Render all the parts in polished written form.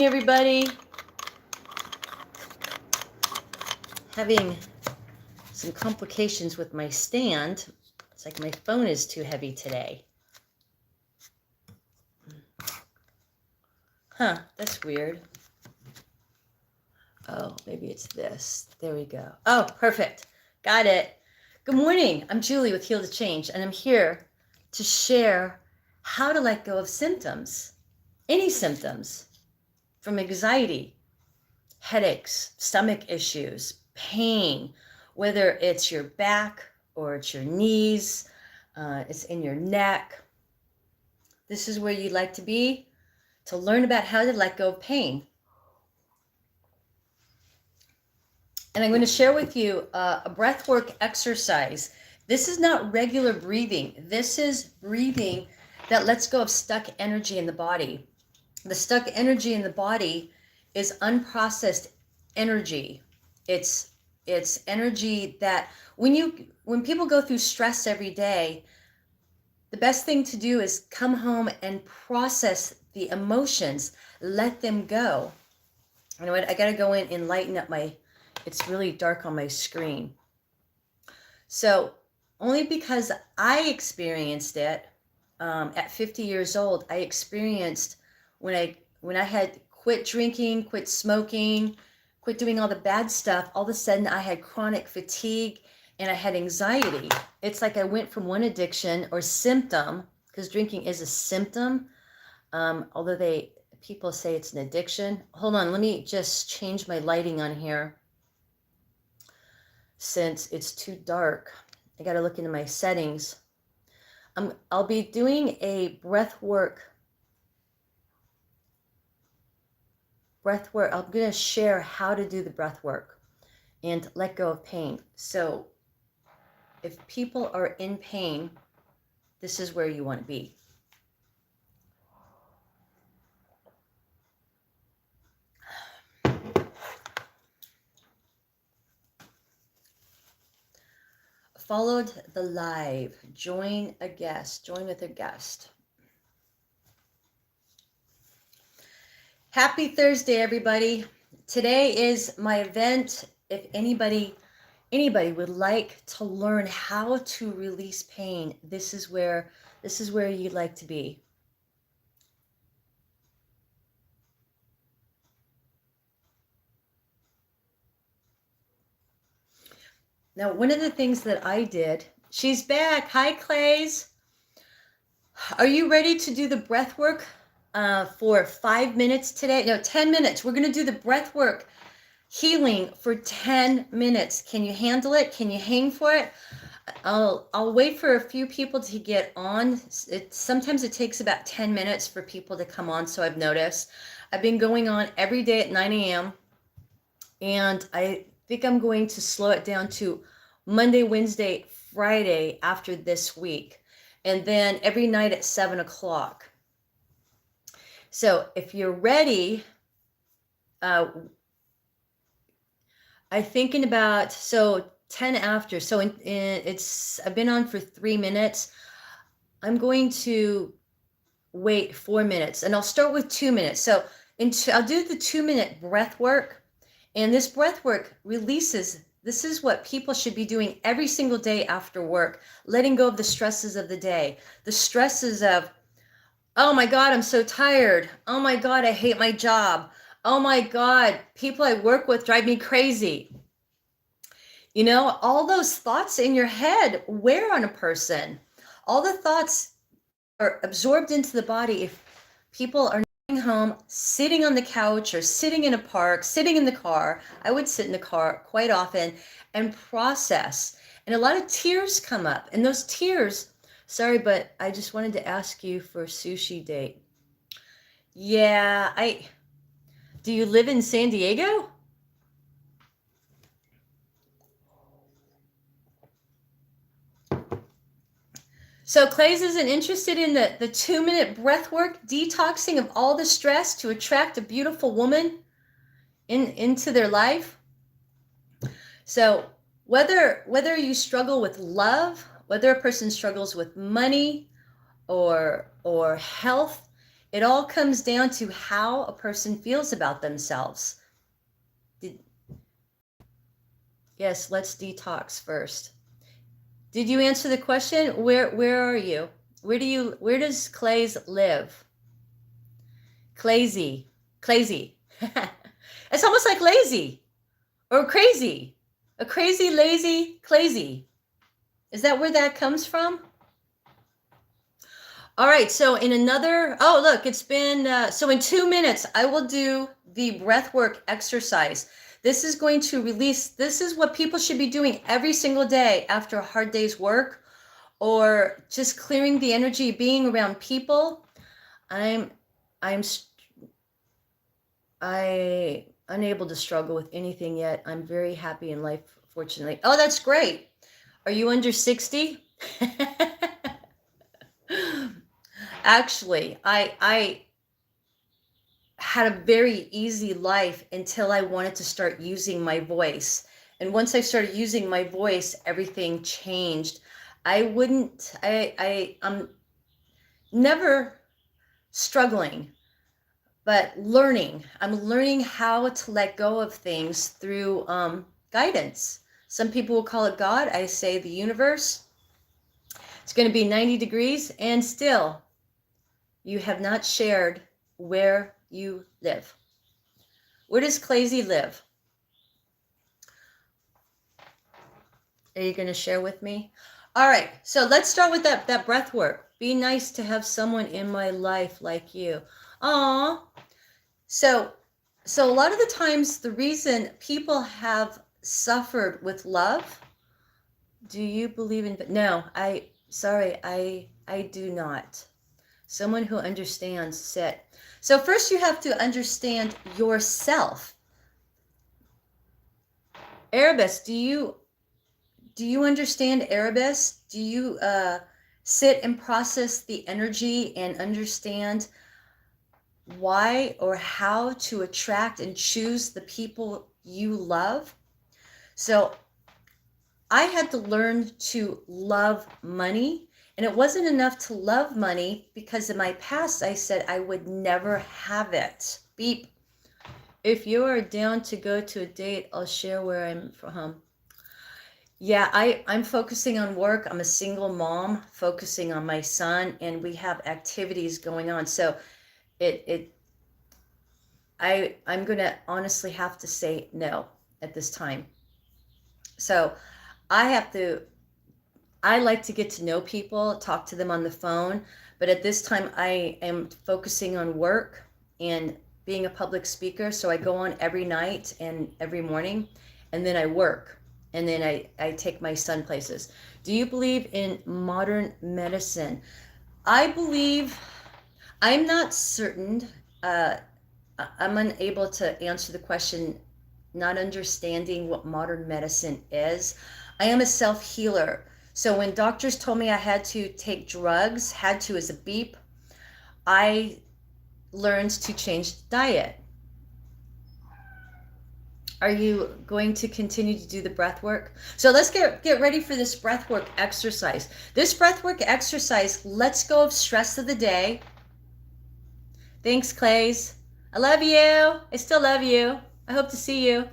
Everybody, having some complications with my stand. It's like my phone is too heavy today. Huh, that's weird. Oh, maybe it's this. There we go. Oh, perfect. Got it. Good morning. I'm Julie with Heal2 Change, and I'm here to share how to let go of symptoms, any symptoms, from anxiety, headaches, stomach issues, pain, whether it's your back or it's your knees, it's in your neck. This is where you'd like to be, to learn about how to let go of pain. And I'm going to share with you a breathwork exercise. This is not regular breathing. This is breathing that lets go of stuck energy in the body. The stuck energy in the body is unprocessed energy. It's energy that when people go through stress every day, the best thing to do is come home and process the emotions, let them go. You know what? I got to go in and lighten up it's really dark on my screen. So only because I experienced it at 50 years old, I experienced when I had quit drinking, quit smoking, quit doing all the bad stuff, all of a sudden I had chronic fatigue and I had anxiety. It's like I went from one addiction or symptom, because drinking is a symptom, although people say it's an addiction. Hold on, let me just change my lighting on here since it's too dark. I got to look into my settings. I'll be doing a breath work. I'm going to share how to do the breath work and let go of pain. So if people are in pain, this is where you want to be. Followed the live. Join with a guest. Happy Thursday, everybody. Today is my event. If anybody would like to learn how to release pain, this is where you'd like to be. Now, one of the things that I did, she's back. Hi, Clays. Are you ready to do the breath work for 5 minutes today? No, 10 minutes. We're going to do the breath work healing for 10 minutes. Can you handle it? Can you hang for it? I'll wait for a few people to get on. Sometimes it takes about 10 minutes for people to come on, so I've noticed. I've been going on every day at 9 a.m. and I think I'm going to slow it down to Monday, Wednesday, Friday after this week, and then every night at 7 o'clock. So if you're ready, I'm thinking about 10 after. So I've been on for 3 minutes. I'm going to wait 4 minutes, and I'll start with 2 minutes. So I'll do the 2-minute breath work. And this breath work releases, this is what people should be doing every single day after work, letting go of the stresses of the day. The stresses of, oh my God, I'm so tired. Oh my God, I hate my job. Oh my God, people I work with drive me crazy. You know, all those thoughts in your head wear on a person. All the thoughts are absorbed into the body if people are home, sitting on the couch or sitting in a park, sitting in the car. I would sit in the car quite often and process. And a lot of tears come up. And those tears, sorry, but I just wanted to ask you for a sushi date. Yeah, do you live in San Diego? So Clays isn't interested in the 2-minute breath work, detoxing of all the stress to attract a beautiful woman into their life. So whether you struggle with love, whether a person struggles with money or health, It all comes down to how a person feels about themselves. Yes, let's detox first. Did you answer the question? Where are you? Where does Clays live? Clazy. Clazy. It's almost like lazy or crazy. A crazy, lazy, Clazy. Is that where that comes from? All right, so in another, oh, look, it's been, so in 2 minutes, I will do the breathwork exercise. This is going to release, this is what people should be doing every single day after a hard day's work, or just clearing the energy, being around people. I'm unable to struggle with anything yet. I'm very happy in life, fortunately. Oh, that's great. Are you under 60? Actually, I had a very easy life until I wanted to start using my voice. And once I started using my voice, everything changed. I'm never struggling, but learning. I'm learning how to let go of things through guidance. Some people will call it God. I say the universe. It's going to be 90 degrees, and still, you have not shared where you live. Where does Clazy live? Are you going to share with me? All right, so let's start with that breath work. Be nice to have someone in my life like you. Aw. So a lot of the times, the reason people have suffered with love, do you believe in, no, I do not. Someone who understands, sit. So first you have to understand yourself. Erebus, do you understand Erebus? Do you sit and process the energy and understand why or how to attract and choose the people you love? So I had to learn to love money. And it wasn't enough to love money, because in my past I said I would never have it. Beep. If you are down to go to a date, I'll share where I'm from. Yeah, I'm focusing on work. I'm a single mom focusing on my son, and we have activities going on. So I'm gonna honestly have to say no at this time. So I like to get to know people, talk to them on the phone, but at this time I am focusing on work and being a public speaker. So I go on every night and every morning, and then I work, and then I take my son places. Do you believe in modern medicine? I believe, I'm not certain, I'm unable to answer the question, not understanding what modern medicine is. I am a self-healer. So when doctors told me I had to take drugs, had to as a beep, I learned to change diet. Are you going to continue to do the breath work? So let's get ready for this breath work exercise. This breath work exercise lets go of stress of the day. Thanks, Clays. I love you. I still love you. I hope to see you.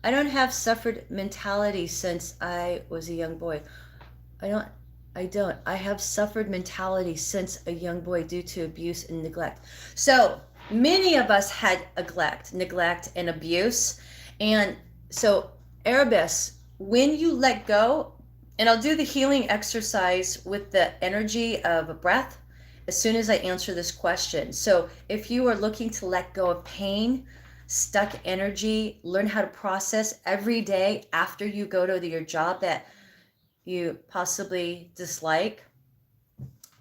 I don't have suffered mentality since I was a young boy. I don't. I have suffered mentality since a young boy due to abuse and neglect. So many of us had neglect, and abuse. And so, Erebus, when you let go, and I'll do the healing exercise with the energy of a breath as soon as I answer this question. So if you are looking to let go of pain, stuck energy, learn how to process every day after you go to your job that you possibly dislike,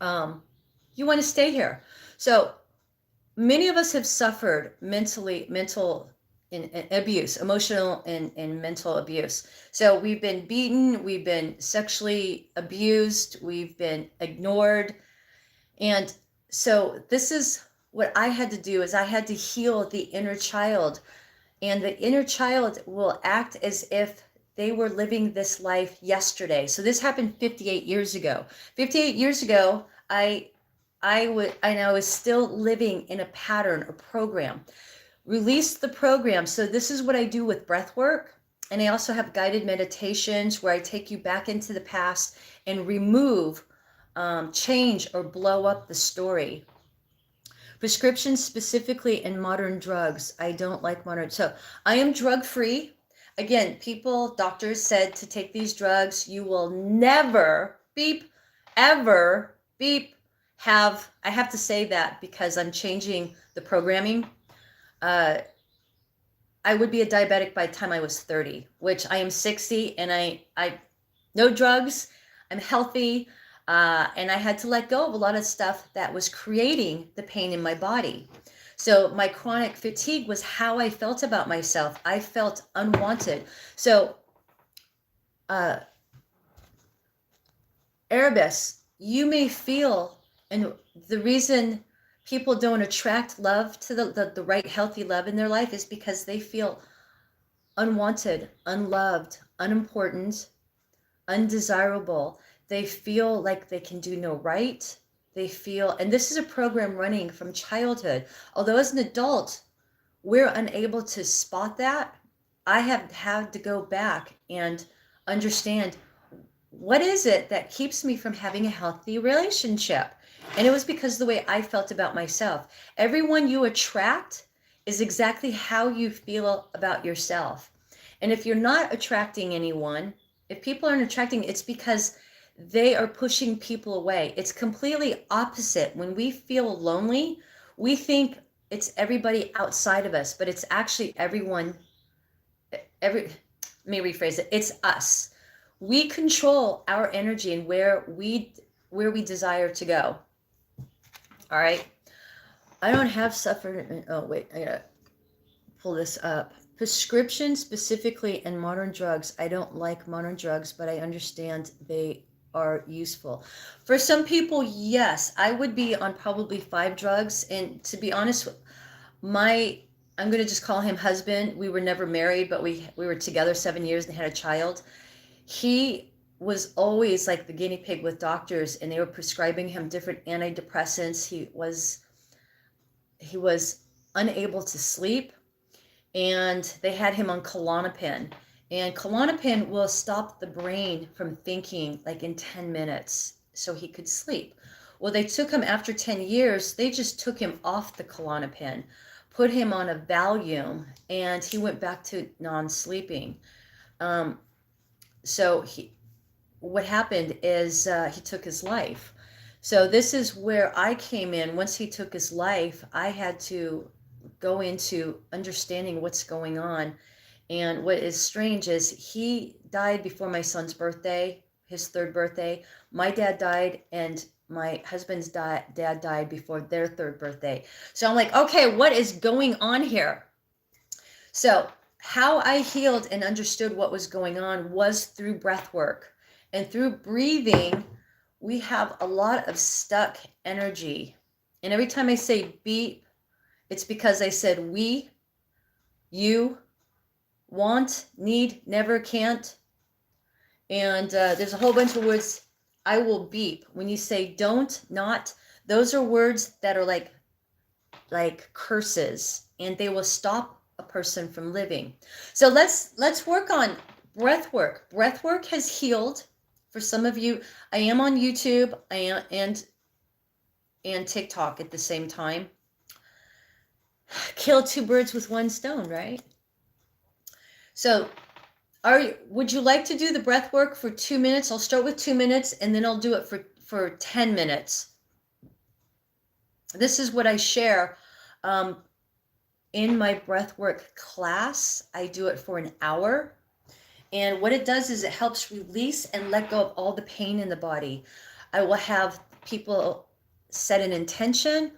you want to stay here. So many of us have suffered mental abuse, emotional and mental abuse. So we've been beaten, we've been sexually abused, we've been ignored. And so this is what I had to do, is I had to heal the inner child. And the inner child will act as if they were living this life yesterday. So this happened 58 years ago. 58 years ago, I I was still living in a pattern or program. Release the program. So this is what I do with breath work. And I also have guided meditations where I take you back into the past and remove, change, or blow up the story. Prescriptions, specifically in modern drugs. I don't like modern. So I am drug free. Again, doctors said to take these drugs, you will never beep, ever beep, I have to say that because I'm changing the programming. I would be a diabetic by the time I was 30, which I am 60, and I no drugs. I'm healthy. And I had to let go of a lot of stuff that was creating the pain in my body. So my chronic fatigue was how I felt about myself. I felt unwanted. So, Erebus, you may feel, and the reason people don't attract love to the right healthy love in their life is because they feel unwanted, unloved, unimportant, undesirable. They feel like they can do no right. They feel, and this is a program running from childhood. Although as an adult, we're unable to spot that. I have had to go back and understand what is it that keeps me from having a healthy relationship. And it was because of the way I felt about myself. Everyone you attract is exactly how you feel about yourself. And if you're not attracting anyone, if people aren't attracting, it's because they are pushing people away. It's completely opposite. When we feel lonely, we think it's everybody outside of us, but it's actually everyone. Let me rephrase it. It's us. We control our energy and where we desire to go. All right. I don't have suffered. Oh wait, I gotta pull this up. Prescription, specifically in modern drugs. I don't like modern drugs, but I understand they are useful. For some people, yes, I would be on probably 5 drugs. And to be honest, I'm going to just call him husband. We were never married, but we were together 7 years and had a child. He was always like the guinea pig with doctors, and they were prescribing him different antidepressants. He was unable to sleep, and they had him on Klonopin. And Klonopin will stop the brain from thinking like in 10 minutes so he could sleep. Well, they took him after 10 years, they just took him off the Klonopin, put him on a Valium, and he went back to non-sleeping. So what happened is he took his life. So this is where I came in. Once he took his life, I had to go into understanding what's going on. And what is strange is he died before my son's birthday, his 3rd birthday. My dad died, and my husband's dad died before their 3rd birthday. So I'm like, okay, what is going on here? So how I healed and understood what was going on was through breath work. And through breathing, we have a lot of stuck energy. And every time I say beep, it's because I said we, you, want, need, never, can't. And there's a whole bunch of words. I will beep. When you say don't, not, those are words that are like curses, and they will stop a person from living. So let's work on breath work. Breath work has healed. For some of you, I am on YouTube, and TikTok at the same time. Kill 2 birds with 1 stone, right? So would you like to do the breath work for 2 minutes? I'll start with 2 minutes, and then I'll do it for 10 minutes. This is what I share in my breathwork class. I do it for an hour. And what it does is it helps release and let go of all the pain in the body. I will have people set an intention.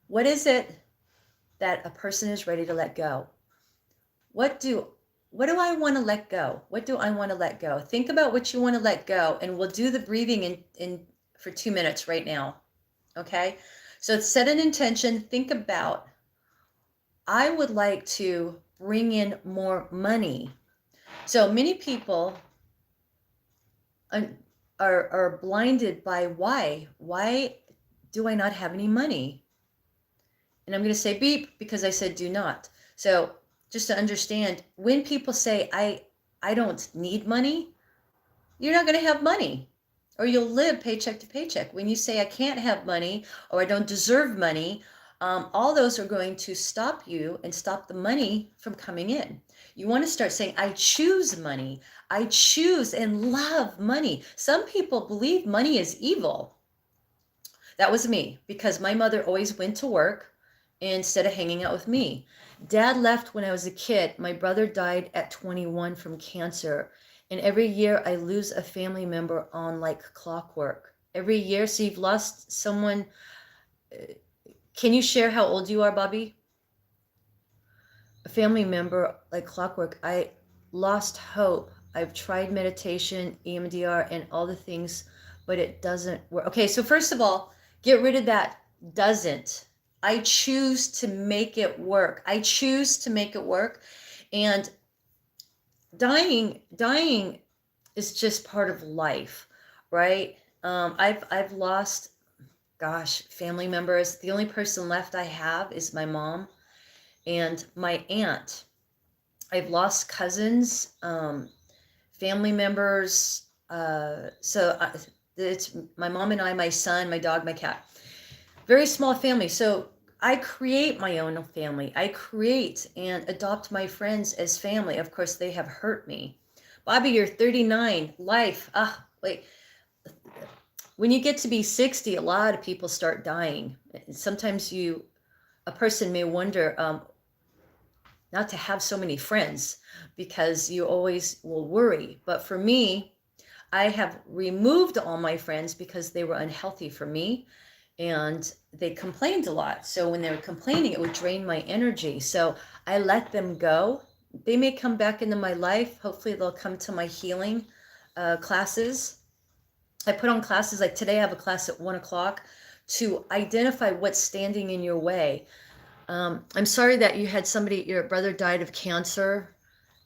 What is it that a person is ready to let go? What do I want to let go? What do I want to let go? Think about what you want to let go, and we'll do the breathing in for 2 minutes right now. Okay? So set an intention. Think about, I would like to bring in more money. So many people are blinded by why. Why do I not have any money? And I'm going to say beep because I said do not. So just to understand, when people say, I don't need money, you're not going to have money, or you'll live paycheck to paycheck. When you say I can't have money or I don't deserve money, all those are going to stop you and stop the money from coming in. You want to start saying, I choose money. I choose and love money. Some people believe money is evil. That was me, because my mother always went to work instead of hanging out with me. Dad left when I was a kid. My brother died at 21 from cancer. And every year I lose a family member on like clockwork. Every year. So you've lost someone. Can you share how old you are, Bobby? A family member like clockwork. I lost hope. I've tried meditation, EMDR, and all the things, but it doesn't work. Okay, so first of all, get rid of that doesn't. I choose to make it work. I choose to make it work. And dying is just part of life, right? I've lost, gosh, family members. The only person left I have is my mom and my aunt. I've lost cousins, family members. It's my mom and I, my son, my dog, my cat. Very small family. So I create my own family. I create and adopt my friends as family. Of course, they have hurt me. Bobby, you're 39. Life. Wait. When you get to be 60, a lot of people start dying. Sometimes a person may wonder not to have so many friends, because you always will worry. But for me, I have removed all my friends because they were unhealthy for me. And they complained a lot. So when they were complaining, it would drain my energy. So I let them go. They may come back into my life. Hopefully they'll come to my healing classes. I put on classes like today. I have a class at 1:00 to identify what's standing in your way. I'm sorry that you had your brother died of cancer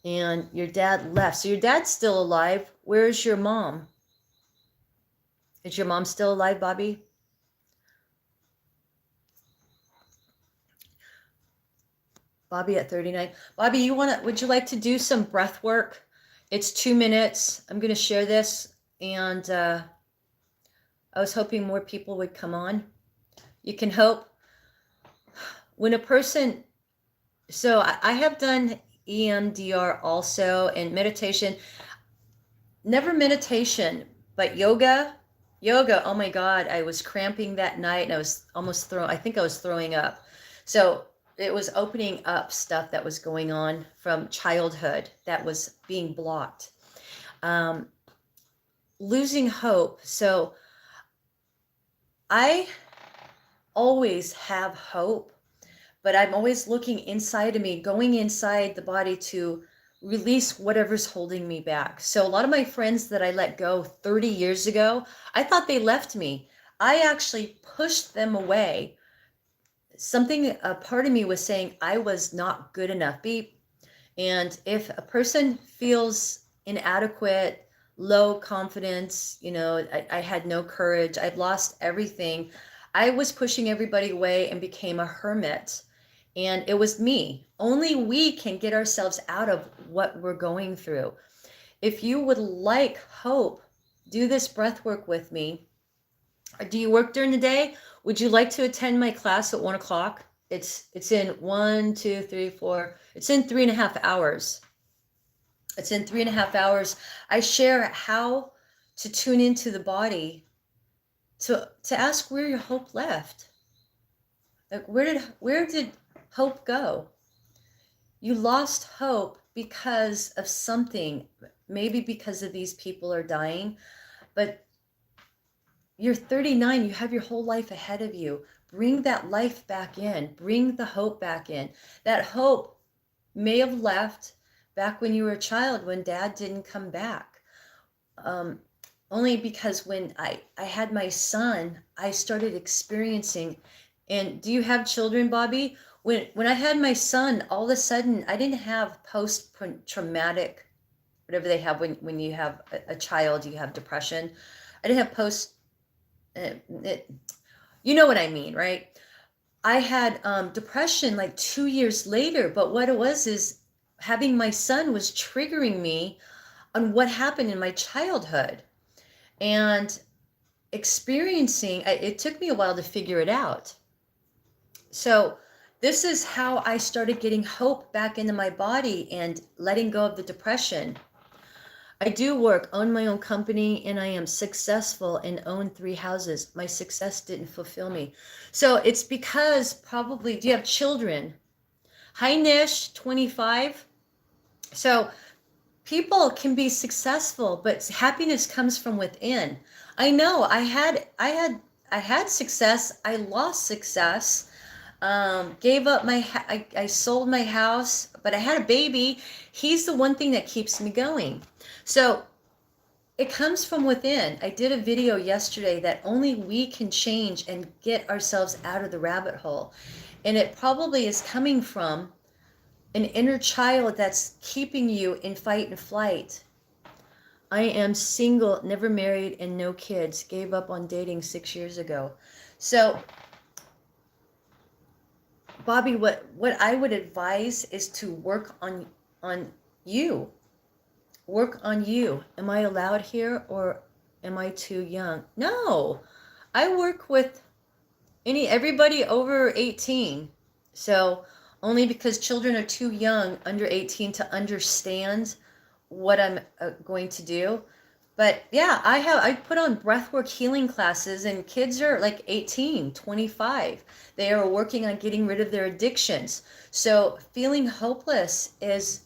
and your dad left. So your dad's still alive. Where's your mom? Is your mom still alive, Bobby? Bobby at 39. Bobby, would you like to do some breath work? It's 2 minutes. I'm going to share this, and I was hoping more people would come on. You can hope. When a person, so I have done EMDR also, and meditation. Never meditation, but yoga. Oh my God, I was cramping that night, and I was almost I think I was throwing up. So it was opening up stuff that was going on from childhood that was being blocked. Losing hope. So I always have hope, but I'm always looking inside of me, going inside the body to release whatever's holding me back. So a lot of my friends that I let go 30 years ago, I thought they left me. I actually pushed them away. A part of me was saying I was not good enough. Beep. And if a person feels inadequate, low confidence, I had no courage, I've lost everything, I was pushing everybody away and became a hermit. And it was me. Only we can get ourselves out of what we're going through. If you would like hope, do this breath work with me. Do you work during the day? Would you like to attend my class at 1:00? It's in 1, 2, 3, 4. It's in 3.5 hours. It's in 3.5 hours. I share how to tune into the body, to ask where your hope left. Like where did hope go? You lost hope because of something, maybe because of these people are dying, but you're 39, you have your whole life ahead of you. Bring that life back in, bring the hope back in. That hope may have left back when you were a child, when dad didn't come back. Only because when I had my son, I started experiencing, and do you have children, Bobby? When I had my son, all of a sudden, I didn't have post-traumatic, whatever they have when you have a child, you have depression. I didn't have You know what I mean, right? I had depression like 2 years later, but what it was is having my son was triggering me on what happened in my childhood. And experiencing, it took me a while to figure it out. So this is how I started getting hope back into my body and letting go of the depression. I do work, own my own company, and I am successful and own 3 houses. My success didn't fulfill me. So it's because probably, do you have children? Hi, Nish, 25. So people can be successful, but happiness comes from within. I know I had success. I lost success. Gave up I sold my house, but I had a baby. He's the one thing that keeps me going. So it comes from within. I did a video yesterday that only we can change and get ourselves out of the rabbit hole. And it probably is coming from an inner child that's keeping you in fight and flight. I am single, never married, and no kids. Gave up on dating 6 years ago. So Bobby, what I would advise is to work on you. Work on you. Am I allowed here or am I too young? No. I work with everybody over 18. So only because children are too young under 18 to understand what I'm going to do. But yeah, I put on breathwork healing classes and kids are like 18, 25. They are working on getting rid of their addictions. So feeling hopeless is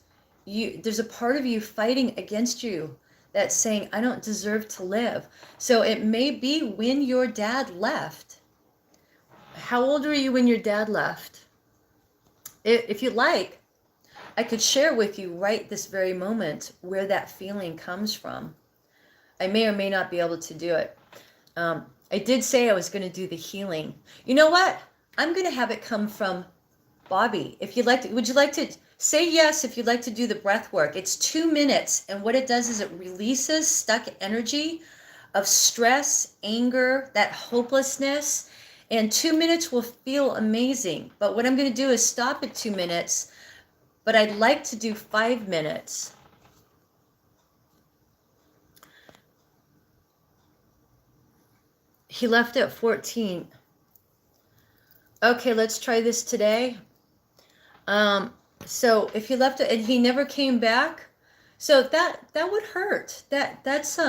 there's a part of you fighting against you that's saying, I don't deserve to live. So it may be when your dad left. How old were you when your dad left? If you like, I could share with you right this very moment where that feeling comes from. I may or may not be able to do it. I did say I was going to do the healing. You know what? I'm going to have it come from Bobby. If you'd like to, would you like to say yes if you'd like to do the breath work? It's 2 minutes, and what it does is it releases stuck energy of stress, anger, that hopelessness, and 2 minutes will feel amazing. But what I'm going to do is stop at 2 minutes, but I'd like to do 5 minutes. He left at 14. Okay, let's try this today. So if he left it and he never came back, so that would hurt. That's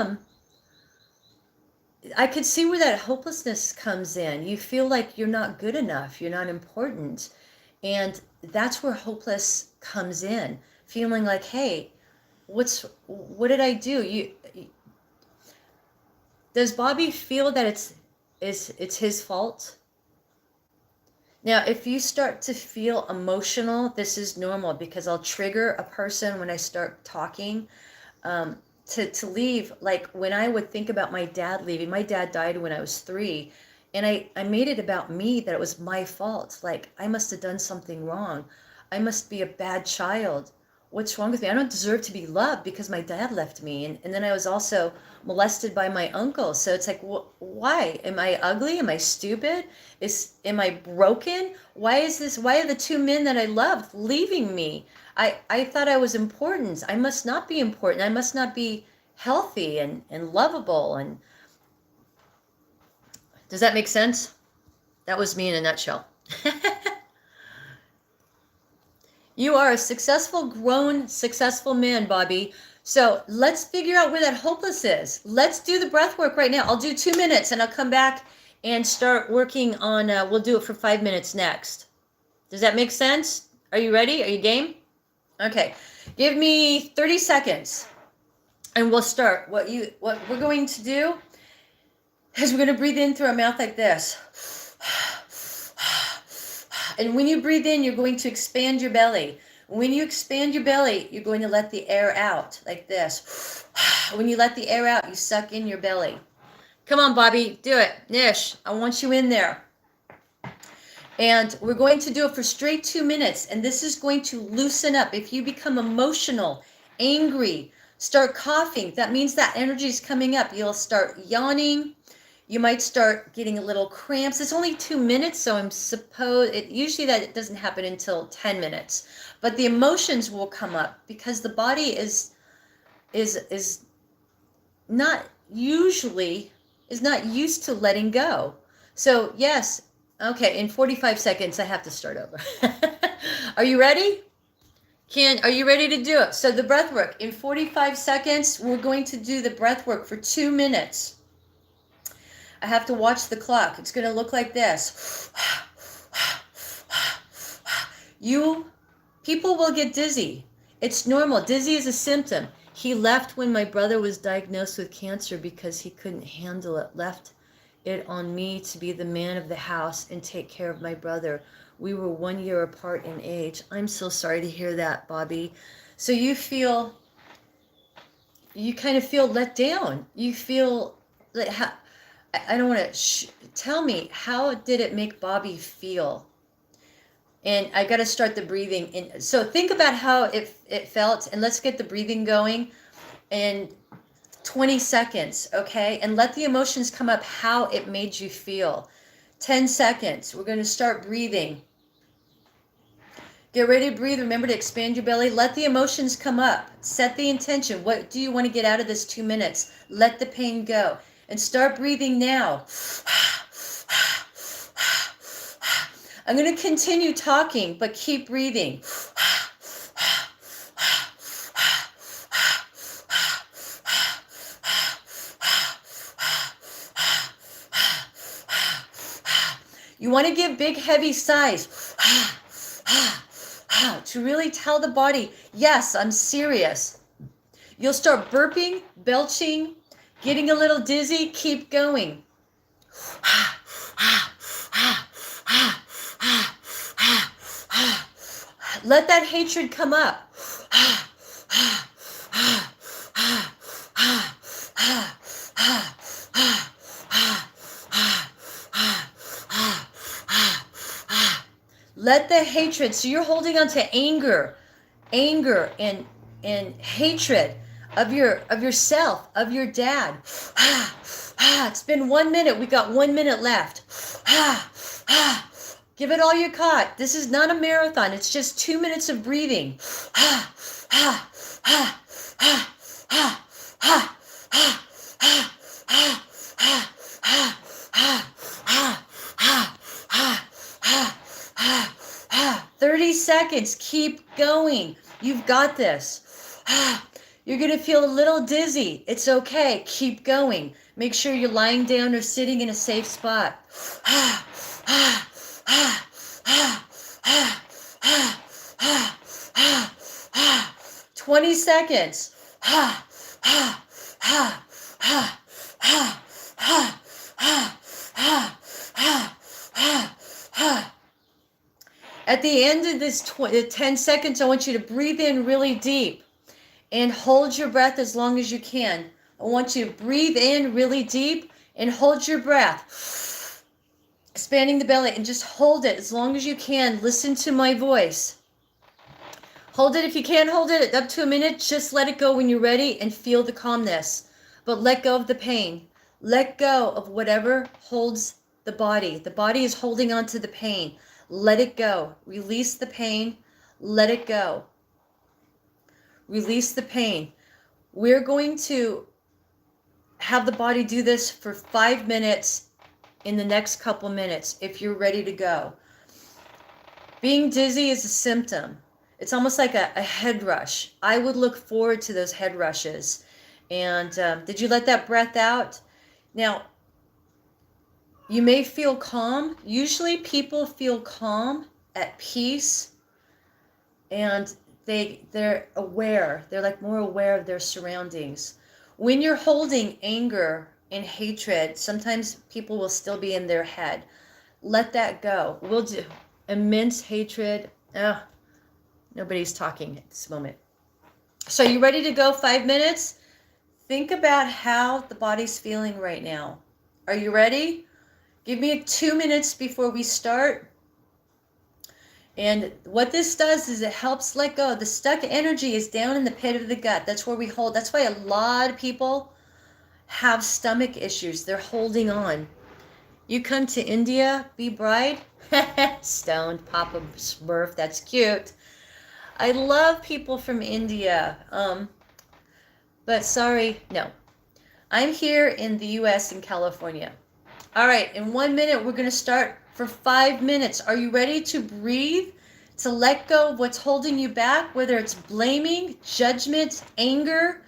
I could see where that hopelessness comes in. You feel like you're not good enough, you're not important. And that's where hopeless comes in. Feeling like, hey, what did I do? Does Bobby feel that it's his fault? Now, if you start to feel emotional, this is normal because I'll trigger a person when I start talking to leave. Like when I would think about my dad leaving, my dad died when I was 3, and I made it about me, that it was my fault. Like I must have done something wrong. I must be a bad child. What's wrong with me? I don't deserve to be loved because my dad left me. And then I was also molested by my uncle. So it's like, why? Am I ugly? Am I stupid? Am I broken? Why are the 2 men that I loved leaving me? I thought I was important. I must not be important. I must not be healthy and lovable. And does that make sense? That was me in a nutshell. You are a successful, grown, successful man, Bobby. So let's figure out where that hopeless is. Let's do the breath work right now. I'll do 2 minutes and I'll come back and start working on, we'll do it for 5 minutes next. Does that make sense? Are you ready? Are you game? Okay. Give me 30 seconds and we'll start. What we're going to do is we're going to breathe in through our mouth like this. And when you breathe in, you're going to expand your belly. When you expand your belly, you're going to let the air out like this. When you let the air out, you suck in your belly. Come on, Bobby, do it. Nish, I want you in there. And we're going to do it for straight 2 minutes. And this is going to loosen up. If you become emotional, angry, start coughing, that means that energy is coming up. You'll start yawning. You might start getting a little cramps. It's only 2 minutes, so I'm usually that it doesn't happen until 10 minutes. But the emotions will come up because the body is not usually is not used to letting go. So yes, okay, in 45 seconds I have to start over. Are you ready? Are you ready to do it? So the breath work in 45 seconds, we're going to do the breath work for 2 minutes. I have to watch the clock. It's going to look like this. People will get dizzy. It's normal. Dizzy is a symptom. He left when my brother was diagnosed with cancer because he couldn't handle it. Left it on me to be the man of the house and take care of my brother. We were 1 year apart in age. I'm so sorry to hear that, Bobby. So you kind of feel let down. You feel like, I don't want to, tell me, how did it make Bobby feel? And I got to start the breathing. And so think about how it felt, and let's get the breathing going in 20 seconds, okay? And let the emotions come up, how it made you feel. 10 seconds. We're going to start breathing. Get ready to breathe. Remember to expand your belly. Let the emotions come up. Set the intention. What do you want to get out of this 2 minutes? Let the pain go. And start breathing now. I'm going to continue talking, but keep breathing. You want to give big, heavy sighs to really tell the body, yes, I'm serious. You'll start burping, belching, getting a little dizzy. Keep going. Let that hatred come up. Let the hatred, so you're holding on to anger and hatred of yourself, of your dad. It's been 1 minute. We got 1 minute left. Give it all you got. This is not a marathon. It's just 2 minutes of breathing. Seconds. Keep going. You've got this. You're going to feel a little dizzy. It's okay. Keep going. Make sure you're lying down or sitting in a safe spot. 20 seconds. At the end of this 10 seconds, I want you to breathe in really deep and hold your breath as long as you can. I want you to breathe in really deep and hold your breath, expanding the belly, and just hold it as long as you can. Listen to my voice. Hold it. If you can't hold it up to a minute, just let it go when you're ready and feel the calmness. But let go of the pain. Let go of whatever holds the body. The body is holding on to the pain. Let it go. Release the pain. Let it go. Release the pain. We're going to have the body do this for 5 minutes in the next couple minutes if you're ready to go. Being dizzy is a symptom. It's almost like a head rush. I would look forward to those head rushes. And did you let that breath out? Now, you may feel calm. Usually people feel calm, at peace, and they're aware. They're like more aware of their surroundings. When you're holding anger and hatred, sometimes people will still be in their head. Let that go. We'll do immense hatred. Nobody's talking at this moment. So you ready to go? 5 minutes? Think about how the body's feeling right now. Are you ready? Give me 2 minutes before we start. And what this does is it helps let go. The stuck energy is down in the pit of the gut. That's where we hold. That's why a lot of people have stomach issues. They're holding on. You come to India, be bride? Stoned, Papa Smurf, that's cute. I love people from India. But sorry, no. I'm here in the US in California. All right, in 1 minute, we're going to start for 5 minutes. Are you ready to breathe? To let go of what's holding you back, whether it's blaming, judgment, anger,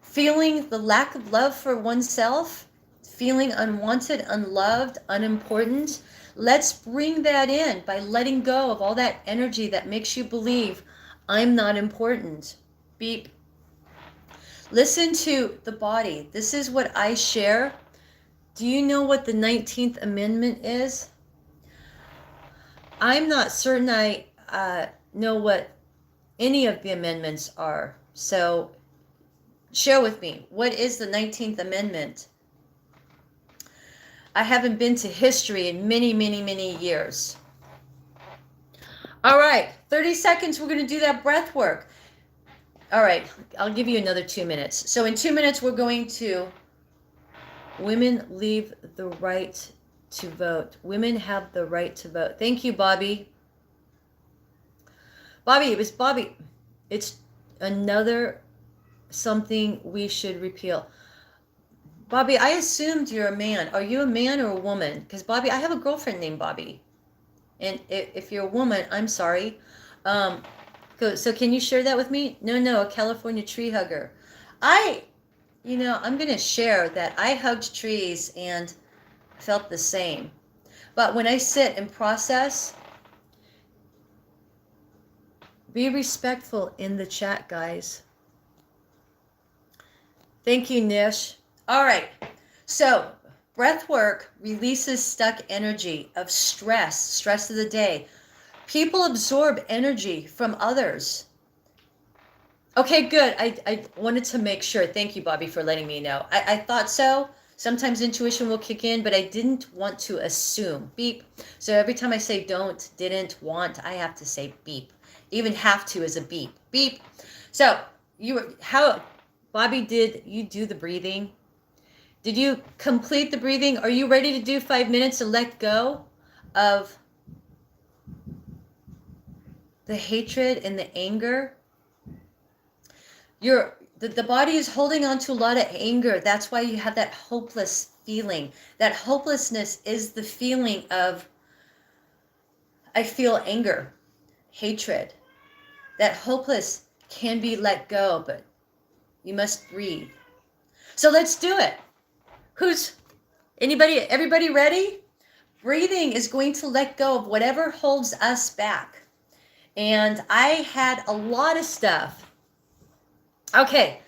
feeling the lack of love for oneself, feeling unwanted, unloved, unimportant. Let's bring that in by letting go of all that energy that makes you believe I'm not important. Beep. Listen to the body. This is what I share. Do you know what the 19th Amendment is? I'm not certain I know what any of the amendments are. So share with me, what is the 19th Amendment? I haven't been to history in many, many, many years. All right, 30 seconds, we're going to do that breath work. All right, I'll give you another 2 minutes. So in 2 minutes, we're going to women leave the right to vote. Women have the right to vote. Thank you, Bobby. Bobby, it was Bobby. It's another something we should repeal. Bobby, I assumed you're a man. Are you a man or a woman? Because Bobby, I have a girlfriend named Bobby. And if you're a woman, I'm sorry. So can you share that with me? No, a California tree hugger. I'm going to share that I hugged trees and felt the same. But when I sit and process, be respectful in the chat, guys. Thank you, Nish. All right. So breath work releases stuck energy of stress of the day. People absorb energy from others. Okay, good. I wanted to make sure. Thank you, Bobby, for letting me know. I thought so. Sometimes intuition will kick in, but I didn't want to assume. Beep. So every time I say don't, didn't, want, I have to say beep. Even have to is a beep. Beep. So Bobby, did you do the breathing? Did you complete the breathing? Are you ready to do 5 minutes and let go of the hatred and the anger? The body is holding on to a lot of anger. That's why you have that hopeless feeling. That hopelessness is the feeling of, I feel anger, hatred. That hopeless can be let go, but you must breathe. So let's do it. Everybody ready? Breathing is going to let go of whatever holds us back. And I had a lot of stuff. Okay,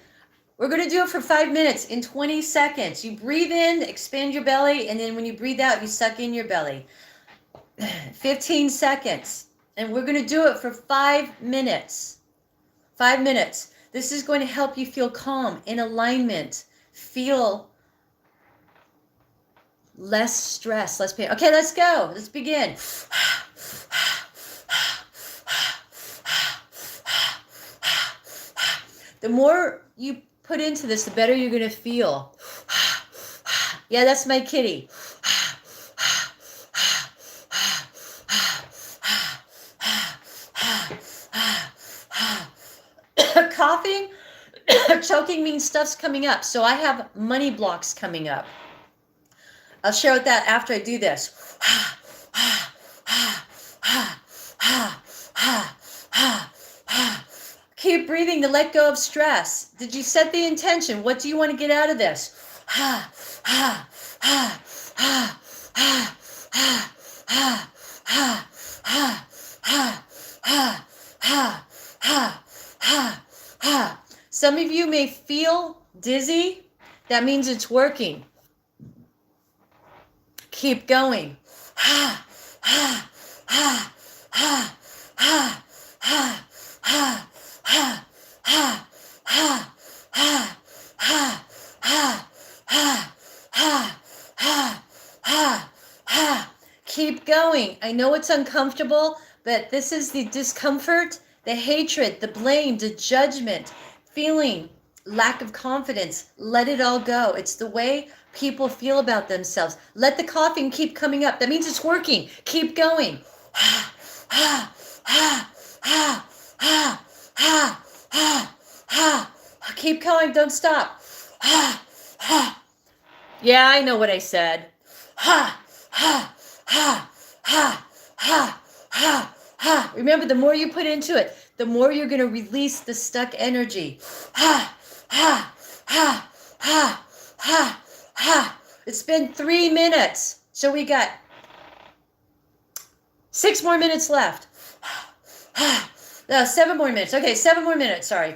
we're going to do it for 5 minutes in 20 seconds. You breathe in, expand your belly, and then when you breathe out, you suck in your belly. 15 seconds. And we're going to do it for 5 minutes. 5 minutes. This is going to help you feel calm, in alignment, feel less stress, less pain. Okay, let's go. Let's begin. The more you put into this, the better you're going to feel. Yeah, that's my kitty. Coughing, choking means stuff's coming up. So I have money blocks coming up. I'll share with that after I do this. Keep breathing to let go of stress. Did you set the intention? What do you want to get out of this? Some of you may feel dizzy. That means it's working. Keep going. Keep going. I know it's uncomfortable, but this is the discomfort, the hatred, the blame, the judgment, feeling lack of confidence. Let it all go. It's the way people feel about themselves. Let the coughing keep coming up. That means it's working. Keep going. Keep going. Don't stop. Yeah, I know what I said. Remember, the more you put into it, the more you're going to release the stuck energy. It's been 3 minutes. So we got 6 more minutes left. No, 7 more minutes. Okay, 7 more minutes. Sorry.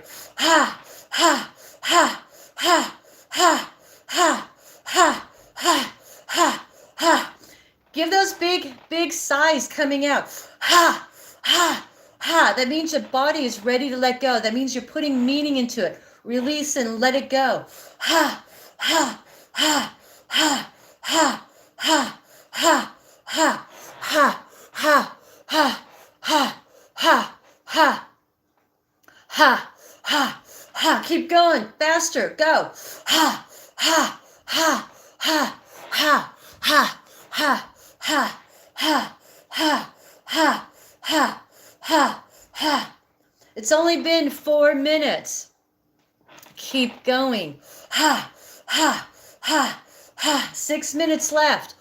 Give those big sighs coming out. That means your body is ready to let go. That means you're putting meaning into it. Release and let it go. Keep going. Faster. Go. It's only been 4 minutes. Keep going. 6 minutes left.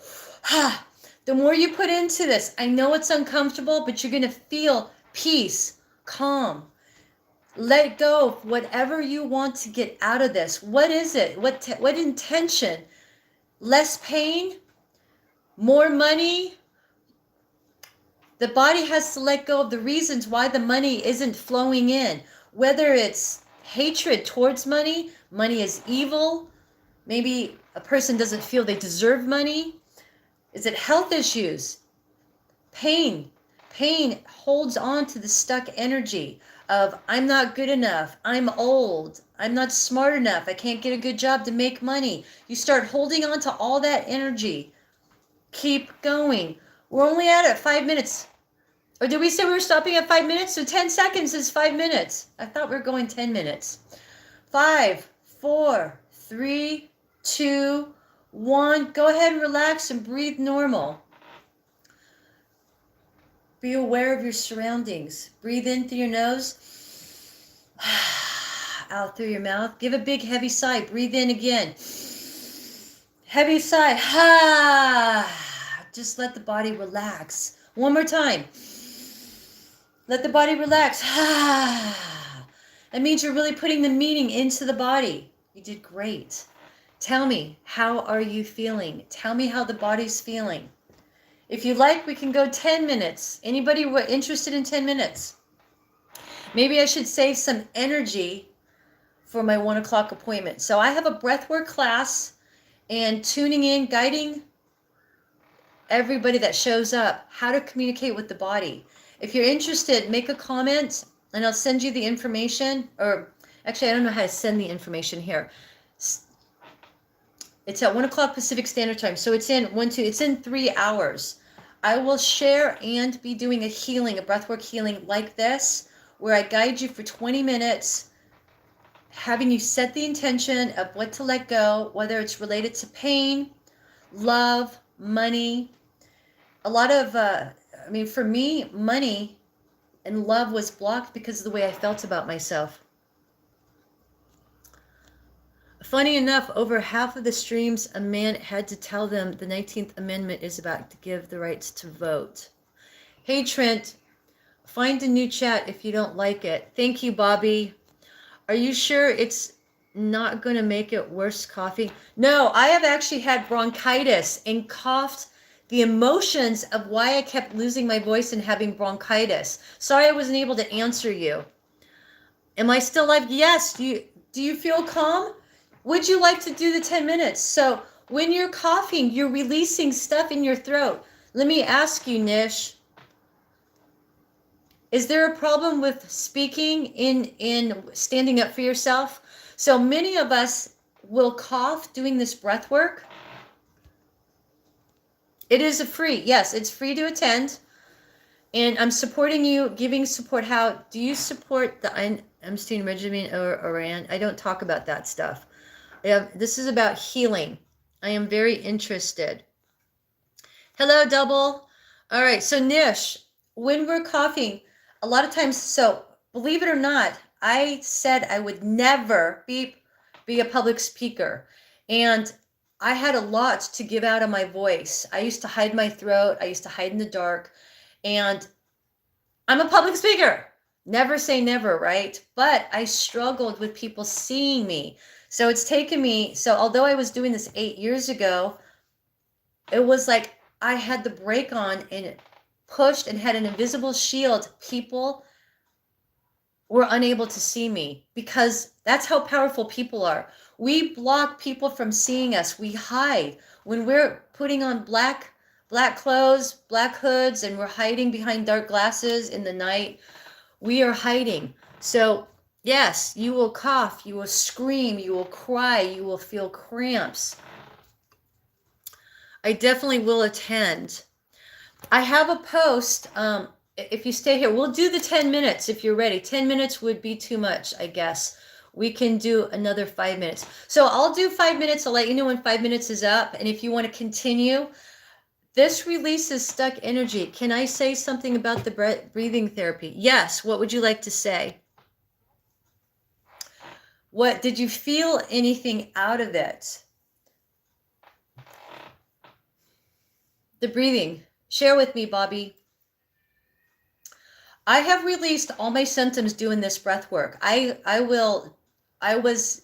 The more you put into this, I know it's uncomfortable, but you're going to feel peace, calm. Let go of whatever you want to get out of this. What is it? What intention? Less pain? More money? The body has to let go of the reasons why the money isn't flowing in. Whether it's hatred towards money, money is evil, maybe a person doesn't feel they deserve money. Is it health issues? Pain. Pain holds on to the stuck energy of I'm not good enough, I'm old, I'm not smart enough, I can't get a good job to make money. You start holding on to all that energy. Keep going. We're only at it 5 minutes. Or did we say we were stopping at 5 minutes? So 10 seconds is 5 minutes. I thought we were going 10 minutes. 5, 4, 3, 2, 1. Go ahead and relax and breathe normal. Be aware of your surroundings. Breathe in through your nose. Out through your mouth. Give a big heavy sigh. Breathe in again. Heavy sigh. Just let the body relax. One more time. Let the body relax. That means you're really putting the meaning into the body. You did great. Tell me, how are you feeling? Tell me how the body's feeling. If you like, we can go 10 minutes. Anybody interested in 10 minutes? Maybe I should save some energy for my 1 o'clock appointment. So I have a breathwork class and tuning in, guiding everybody that shows up, how to communicate with the body. If you're interested, make a comment and I'll send you the information. Or actually, I don't know how to send the information here. It's at 1 o'clock Pacific Standard Time. So it's in 3 hours. I will share and be doing a healing, a breathwork healing like this, where I guide you for 20 minutes, having you set the intention of what to let go, whether it's related to pain, love, money. A lot of, for me, money and love was blocked because of the way I felt about myself. Funny enough, over half of the streams, a man had to tell them the 19th Amendment is about to give the rights to vote. Hey, Trent, find a new chat if you don't like it. Thank you, Bobby. Are you sure it's not going to make it worse coughing? No, I have actually had bronchitis and coughed the emotions of why I kept losing my voice and having bronchitis. Sorry I wasn't able to answer you. Am I still live? Yes. Do you feel calm? Would you like to do the 10 minutes? So when you're coughing, you're releasing stuff in your throat. Let me ask you, Nish. Is there a problem with speaking in standing up for yourself? So many of us will cough doing this breath work. It is yes, it's free to attend. And I'm supporting you, giving support. How do you support the Epstein regimen or Iran. I don't talk about that stuff. This is about healing. I am very interested. Hello, Double. All right, so Nish, when we're coughing, a lot of times, so believe it or not, I said I would never be a public speaker. And I had a lot to give out of my voice. I used to hide my throat. I used to hide in the dark. And I'm a public speaker. Never say never, right? But I struggled with people seeing me. So it's taken me, so although I was doing this 8 years ago, it was like I had the brake on and pushed and had an invisible shield. People were unable to see me because that's how powerful people are. We block people from seeing us. We hide. When we're putting on black clothes, black hoods, and we're hiding behind dark glasses in the night, we are hiding. So yes, you will cough, you will scream, you will cry, you will feel cramps. I definitely will attend. I have a post. If you stay here, we'll do the 10 minutes if you're ready. 10 minutes would be too much, I guess. We can do another 5 minutes. So I'll do 5 minutes. I'll let you know when 5 minutes is up. And if you want to continue, this releases stuck energy. Can I say something about the breathing therapy? Yes. What would you like to say? What did you feel anything out of it? The breathing. Share with me, Bobby. I have released all my symptoms doing this breath work. I was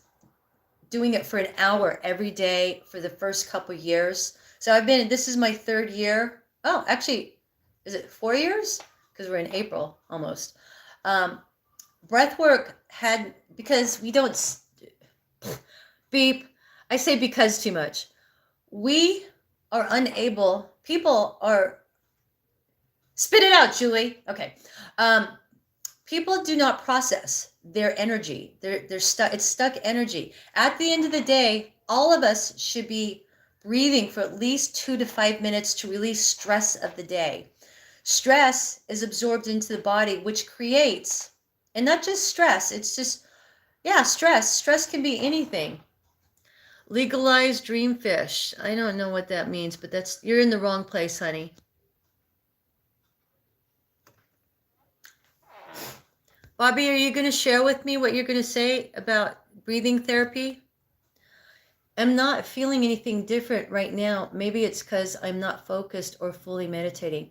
doing it for an hour every day for the first couple years. So this is my 3rd year. Oh, actually, is it 4 years? Because we're in April almost. Breath work because we don't, beep, I say because too much. We are unable, people are, spit it out, Julie. Okay. People do not process their energy. They're stuck. It's stuck energy. At the end of the day, all of us should be breathing for at least 2 to 5 minutes to release stress of the day. Stress is absorbed into the body, which creates, and not just stress, it's just, yeah, stress. Stress can be anything. Legalized dreamfish. I don't know what that means, but you're in the wrong place, honey. Bobby, are you going to share with me what you're going to say about breathing therapy? I'm not feeling anything different right now. Maybe it's because I'm not focused or fully meditating.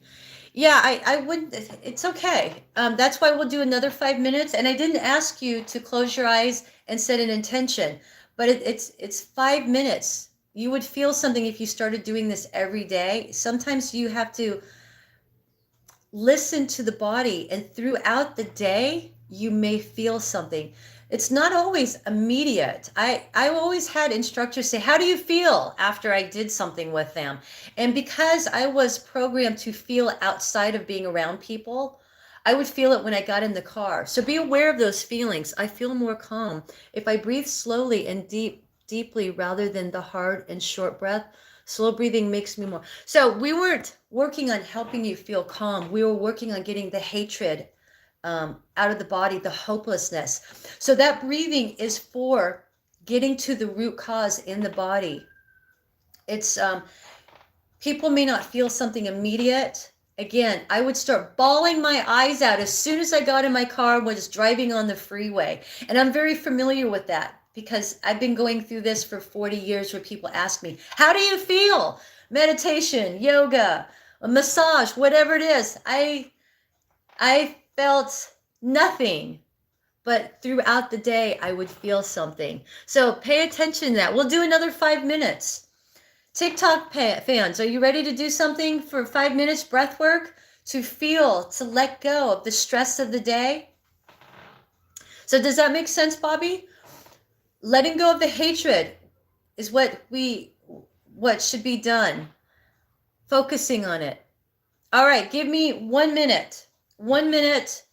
Yeah, I would, it's okay. That's why we'll do another 5 minutes. And I didn't ask you to close your eyes and set an intention, but it's 5 minutes. You would feel something if you started doing this every day. Sometimes you have to listen to the body, and throughout the day, you may feel something. It's not always immediate. I always had instructors say, how do you feel after I did something with them? And because I was programmed to feel outside of being around people, I would feel it when I got in the car. So be aware of those feelings. I feel more calm. If I breathe slowly and deeply rather than the hard and short breath, slow breathing makes me more. So we weren't working on helping you feel calm. We were working on getting the hatred out of the body, the hopelessness. So that breathing is for getting to the root cause in the body. It's people may not feel something immediate. Again, I would start bawling my eyes out as soon as I got in my car and was driving on the freeway. And I'm very familiar with that because I've been going through this for 40 years where people ask me, how do you feel? Meditation, yoga, a massage, whatever it is. I felt nothing, but throughout the day, I would feel something. So pay attention to that. We'll do another 5 minutes. TikTok fans, are you ready to do something for 5 minutes breath work to feel, to let go of the stress of the day? So does that make sense, Bobby? Letting go of the hatred is what should be done. Focusing on it. All right, give me 1 minute. 1 minute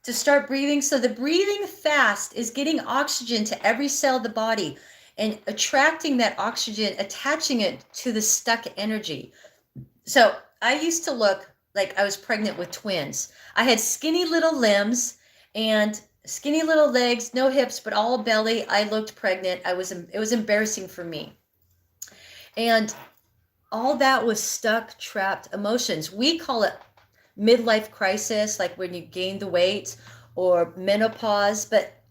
to start breathing. So the breathing fast is getting oxygen to every cell of the body and attracting that oxygen, attaching it to the stuck energy. So I used to look like I was pregnant with twins. I had skinny little limbs and skinny little legs, no hips, but all belly. I looked pregnant. It was embarrassing for me. And all that was stuck, trapped emotions. We call it midlife crisis, like when you gain the weight, or menopause, but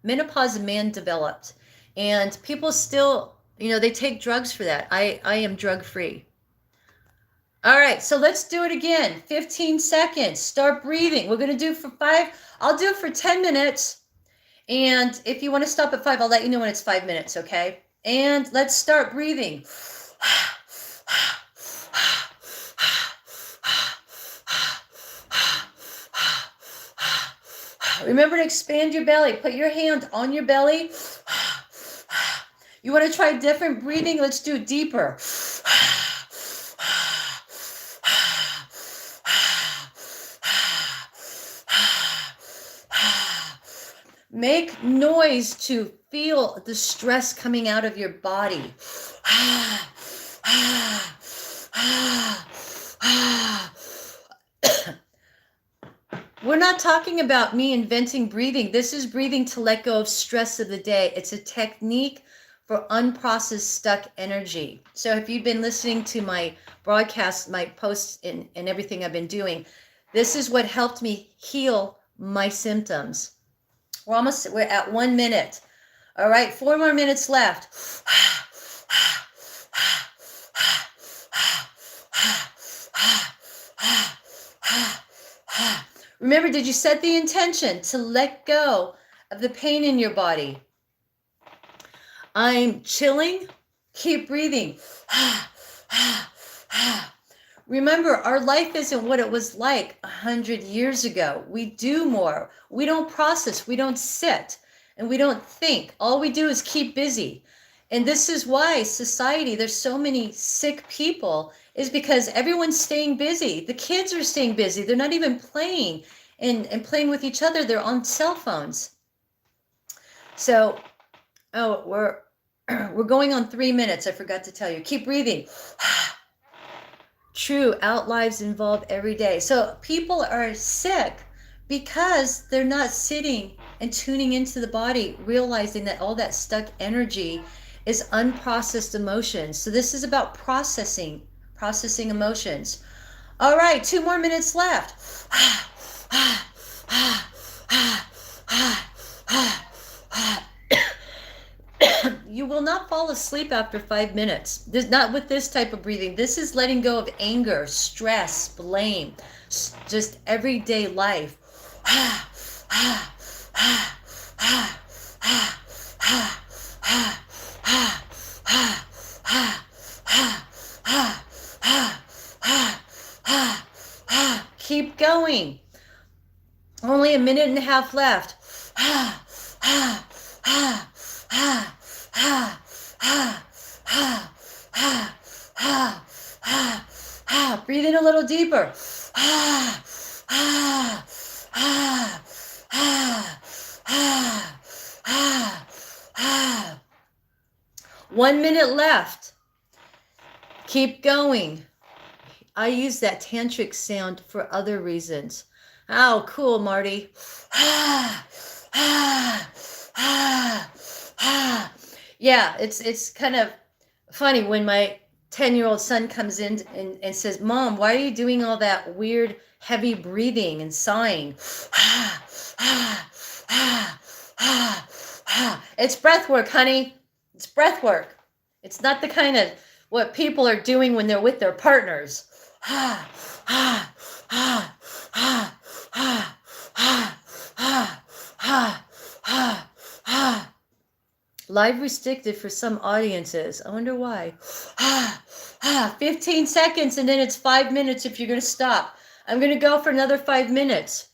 menopause man developed. And people still, they take drugs for that. I am drug free. All right, so let's do it again. 15 seconds. Start breathing. We're going to do for 5. I'll do it for 10 minutes. And if you want to stop at 5, I'll let you know when it's 5 minutes, okay? And let's start breathing. Remember to expand your belly. Put your hand on your belly. You want to try different breathing? Let's do it deeper. Make noise to feel the stress coming out of your body. We're not talking about me inventing breathing. This is breathing to let go of stress of the day. It's a technique for unprocessed stuck energy. So if you've been listening to my broadcasts, my posts, and everything I've been doing, this is what helped me heal my symptoms. We're at 1 minute. All right, 4 more minutes left. Remember, did you set the intention to let go of the pain in your body? I'm chilling. Keep breathing. Remember, our life isn't what it was like 100 years ago. We do more. We don't process. We don't sit. And we don't think. All we do is keep busy. And this is why society, there's so many sick people, is because everyone's staying busy. The kids are staying busy. They're not even playing and playing with each other. They're on cell phones. So, we're going on 3 minutes. I forgot to tell you. Keep breathing. True, out lives involved every day. So people are sick because they're not sitting and tuning into the body, realizing that all that stuck energy is unprocessed emotions. So this is about processing emotions. All right, 2 more minutes left. You will not fall asleep after 5 minutes. Not with this type of breathing. This is letting go of anger, stress, blame, just everyday life. Keep going. Only a minute and a half left. Breathe in a little deeper. 1 minute left. Keep going. I use that tantric sound for other reasons. Oh, cool, Marty. Yeah, it's kind of funny when my 10-year-old son comes in and says, Mom, why are you doing all that weird, heavy breathing and sighing? It's breath work, honey. It's breath work. It's not the kind of what people are doing when they're with their partners. Live restricted for some audiences. I wonder why. 15 seconds and then it's 5 minutes if you're going to stop. I'm going to go for another 5 minutes.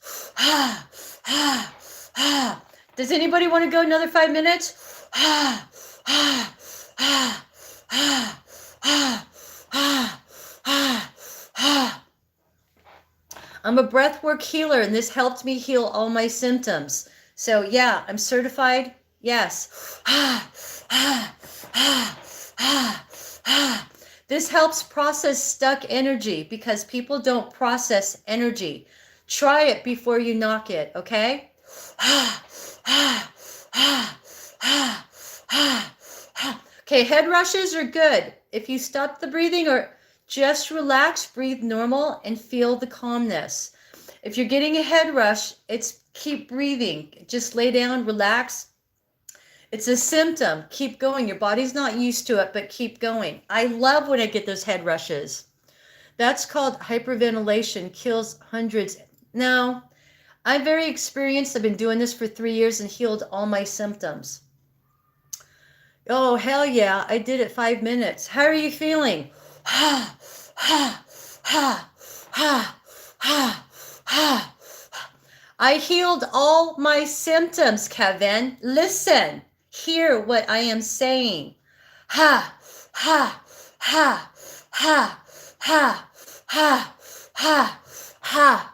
Does anybody want to go another 5 minutes? I'm a breathwork healer, and this helped me heal all my symptoms. So yeah, I'm certified. Yes. This helps process stuck energy because people don't process energy. Try it before you knock it, okay? Okay, head rushes are good. If you stop the breathing or just relax, breathe normal, and feel the calmness. If you're getting a head rush, it's keep breathing. Just lay down, relax. It's a symptom. Keep going. Your body's not used to it, but keep going. I love when I get those head rushes. That's called hyperventilation, kills hundreds. Now, I'm very experienced. I've been doing this for 3 years and healed all my symptoms. Oh, hell yeah. I did it 5 minutes. How are you feeling? Ha, ha, ha, ha, ha, ha. I healed all my symptoms, Kevin. Listen. Hear what I am saying. Ha, ha, ha, ha, ha, ha, ha, ha,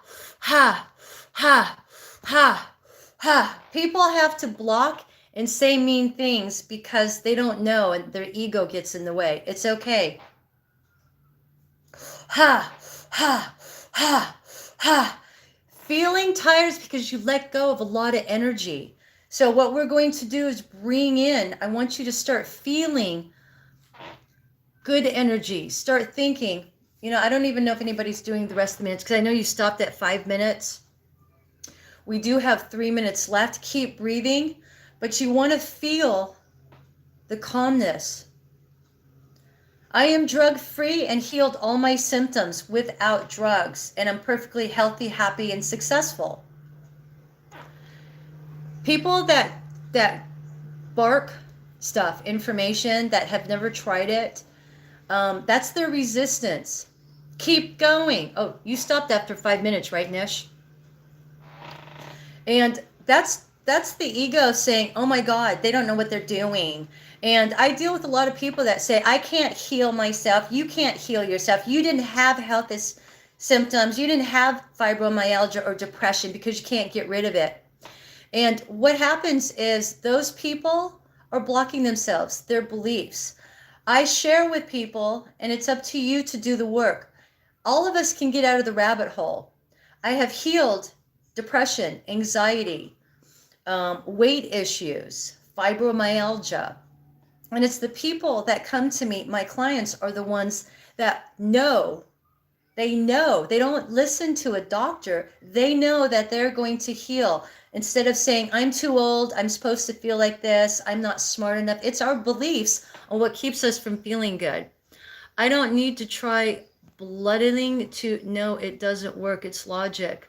ha, ha, ha, ha. People have to block and say mean things because they don't know and their ego gets in the way. It's okay. Ha, ha, ha, ha. Feeling tired is because you let go of a lot of energy. So what we're going to do is bring in, I want you to start feeling good energy. Start thinking, I don't even know if anybody's doing the rest of the minutes because I know you stopped at 5 minutes. We do have 3 minutes left. Keep breathing, but you want to feel the calmness. I am drug-free and healed all my symptoms without drugs, and I'm perfectly healthy, happy, and successful. People that bark stuff, information, that have never tried it, that's their resistance. Keep going. Oh, you stopped after 5 minutes, right, Nish? And that's the ego saying, oh my God, they don't know what they're doing. And I deal with a lot of people that say, I can't heal myself. You can't heal yourself. You didn't have health symptoms. You didn't have fibromyalgia or depression because you can't get rid of it. And what happens is those people are blocking themselves, their beliefs. I share with people, and it's up to you to do the work. All of us can get out of the rabbit hole. I have healed depression, anxiety, weight issues, fibromyalgia. And it's the people that come to me, my clients are the ones that know. They know. They don't listen to a doctor. They know that they're going to heal. Instead of saying, I'm too old, I'm supposed to feel like this, I'm not smart enough. It's our beliefs on what keeps us from feeling good. I don't need to try bloodying to know it doesn't work. It's logic.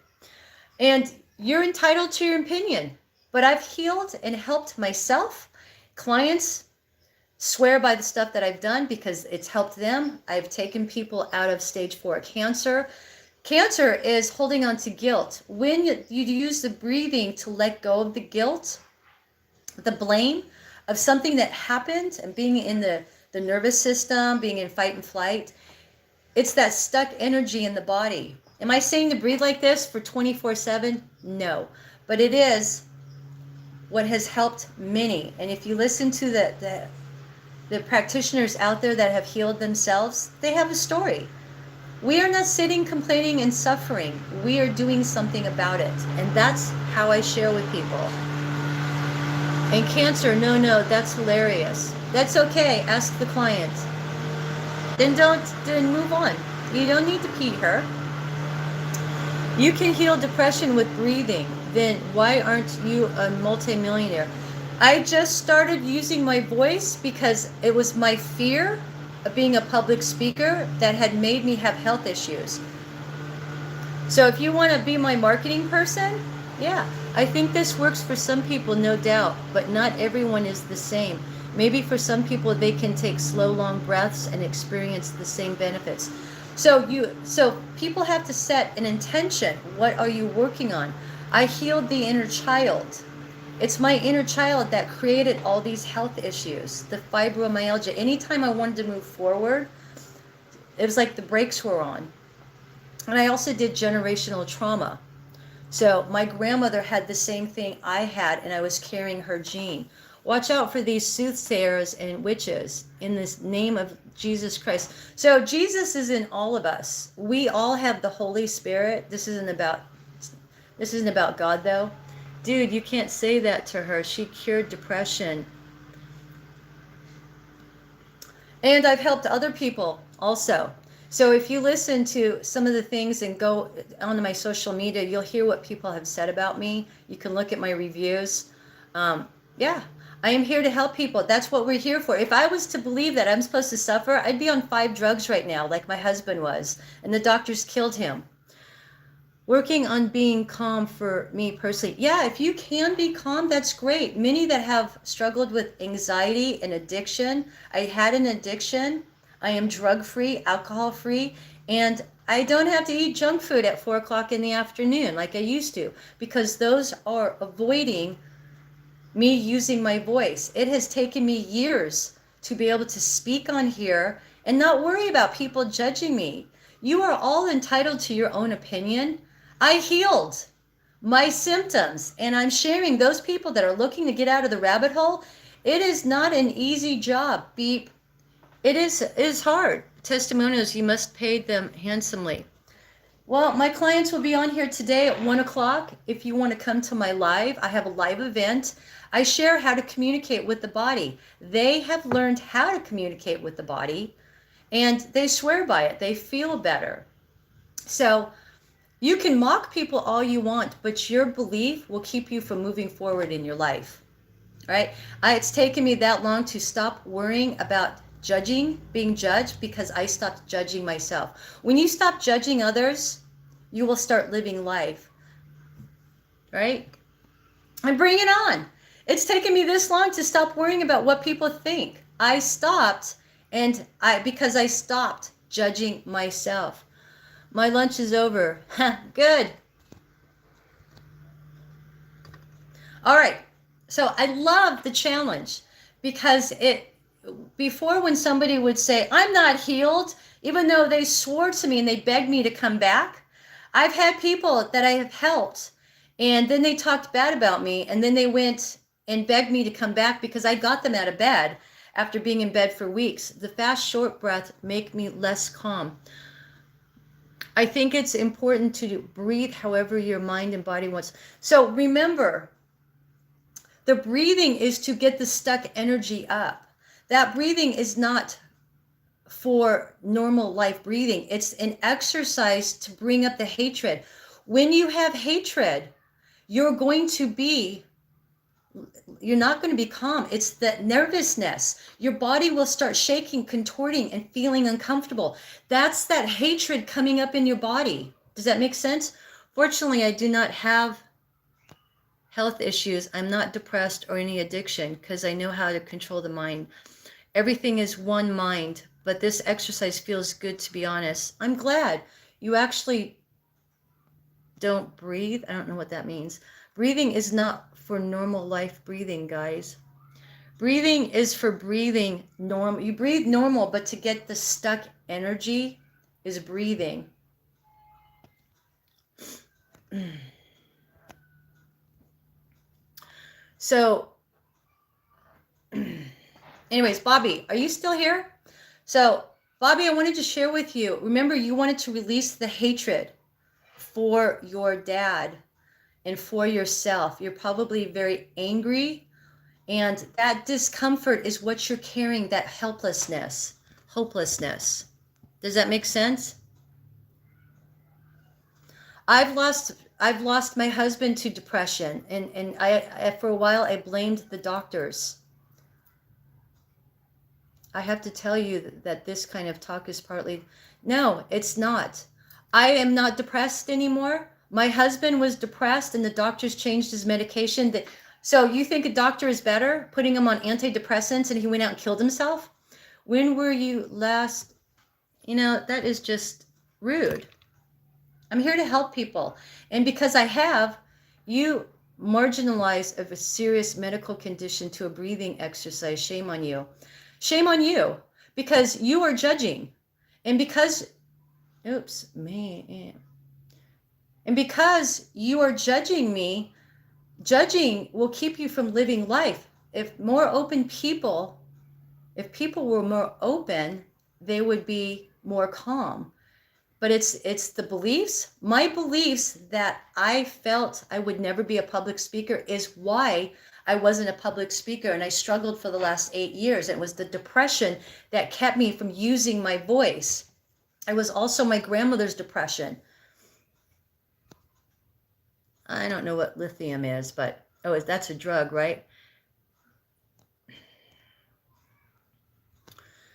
And you're entitled to your opinion. But I've healed and helped myself. Clients swear by the stuff that I've done because it's helped them. I've taken people out of stage 4 cancer. Cancer is holding on to guilt. When you use the breathing to let go of the guilt, the blame of something that happened, and being in the nervous system, being in fight and flight, it's that stuck energy in the body. Am I saying to breathe like this for 24/7? No. But it is what has helped many. And if you listen to the practitioners out there that have healed themselves, they have a story. We are not sitting, complaining, and suffering. We are doing something about it. And that's how I share with people. And cancer, no, that's hilarious. That's okay, ask the client. Then move on. You don't need to pee her. You can heal depression with breathing. Then why aren't you a multimillionaire? I just started using my voice because it was my fear of being a public speaker that had made me have health issues. So if you want to be my marketing person, yeah, I think this works for some people, no doubt, but not everyone is the same. Maybe for some people they can take slow, long breaths and experience the same benefits. So people have to set an intention. What are you working on? I healed the inner child. It's my inner child that created all these health issues, the fibromyalgia. Anytime I wanted to move forward, it was like the brakes were on. And I also did generational trauma. So my grandmother had the same thing I had, and I was carrying her gene. Watch out for these soothsayers and witches in this name of Jesus Christ. So Jesus is in all of us. We all have the Holy Spirit. This isn't about God, though. Dude, you can't say that to her. She cured depression. And I've helped other people also. So if you listen to some of the things and go onto my social media, you'll hear what people have said about me. You can look at my reviews. Yeah, I am here to help people. That's what we're here for. If I was to believe that I'm supposed to suffer, I'd be on 5 drugs right now, like my husband was, and the doctors killed him. Working on being calm for me personally. Yeah, if you can be calm, that's great. Many that have struggled with anxiety and addiction. I had an addiction. I am drug-free, alcohol-free, and I don't have to eat junk food at 4 o'clock in the afternoon like I used to, because those are avoiding me using my voice. It has taken me years to be able to speak on here and not worry about people judging me. You are all entitled to your own opinion. I healed my symptoms, and I'm sharing those people that are looking to get out of the rabbit hole. It is not an easy job. Beep. It is hard. Testimonials, you must pay them handsomely. Well, my clients will be on here today at 1 o'clock. If you want to come to my live, I have a live event. I share how to communicate with the body. They have learned how to communicate with the body, and they swear by it. They feel better. So you can mock people all you want, but your belief will keep you from moving forward in your life. All right? It's taken me that long to stop worrying about being judged, because I stopped judging myself. When you stop judging others, you will start living life. Right? And bring it on. It's taken me this long to stop worrying about what people think. I stopped, because I stopped judging myself. My lunch is over. Good. All right. So I love the challenge, because before, when somebody would say, I'm not healed, even though they swore to me and they begged me to come back, I've had people that I have helped, and then they talked bad about me, and then they went and begged me to come back because I got them out of bed after being in bed for weeks. The fast, short breath make me less calm. I think it's important to breathe however your mind and body wants. So remember, the breathing is to get the stuck energy up. That breathing is not for normal life breathing. It's an exercise to bring up the hatred. When you have hatred, you're not going to be calm. It's that nervousness. Your body will start shaking, contorting, and feeling uncomfortable. That's that hatred coming up in your body. Does that make sense? Fortunately, I do not have health issues. I'm not depressed or any addiction, because I know how to control the mind. Everything is one mind, but this exercise feels good, to be honest. I'm glad you actually don't breathe. I don't know what that means. Breathing is not for normal life breathing, guys. Breathing is for breathing normal. You breathe normal, but to get the stuck energy is breathing. So, anyways, Bobby, are you still here? So, Bobby, I wanted to share with you. Remember, you wanted to release the hatred for your dad and for yourself. You're probably very angry, and that discomfort is what you're carrying, that helplessness, hopelessness. Does that make sense? I've lost my husband to depression, and I for a while I blamed the doctors. I have to tell you that this kind of talk is partly, no, it's not. I am not depressed anymore. My husband was depressed, and the doctors changed his medication. So you think a doctor is better, putting him on antidepressants, and he went out and killed himself? When were you last? That is just rude. I'm here to help people. And because I have, you marginalize of a serious medical condition to a breathing exercise. Shame on you. Shame on you, because you are judging. And because, and because you are judging me, judging will keep you from living life. If people were more open, they would be more calm. but it's the beliefs. My beliefs that I felt I would never be a public speaker is why I wasn't a public speaker, and I struggled for the last 8 years. It was the depression that kept me from using my voice. It was also my grandmother's depression. I don't know what lithium is, but that's a drug, right?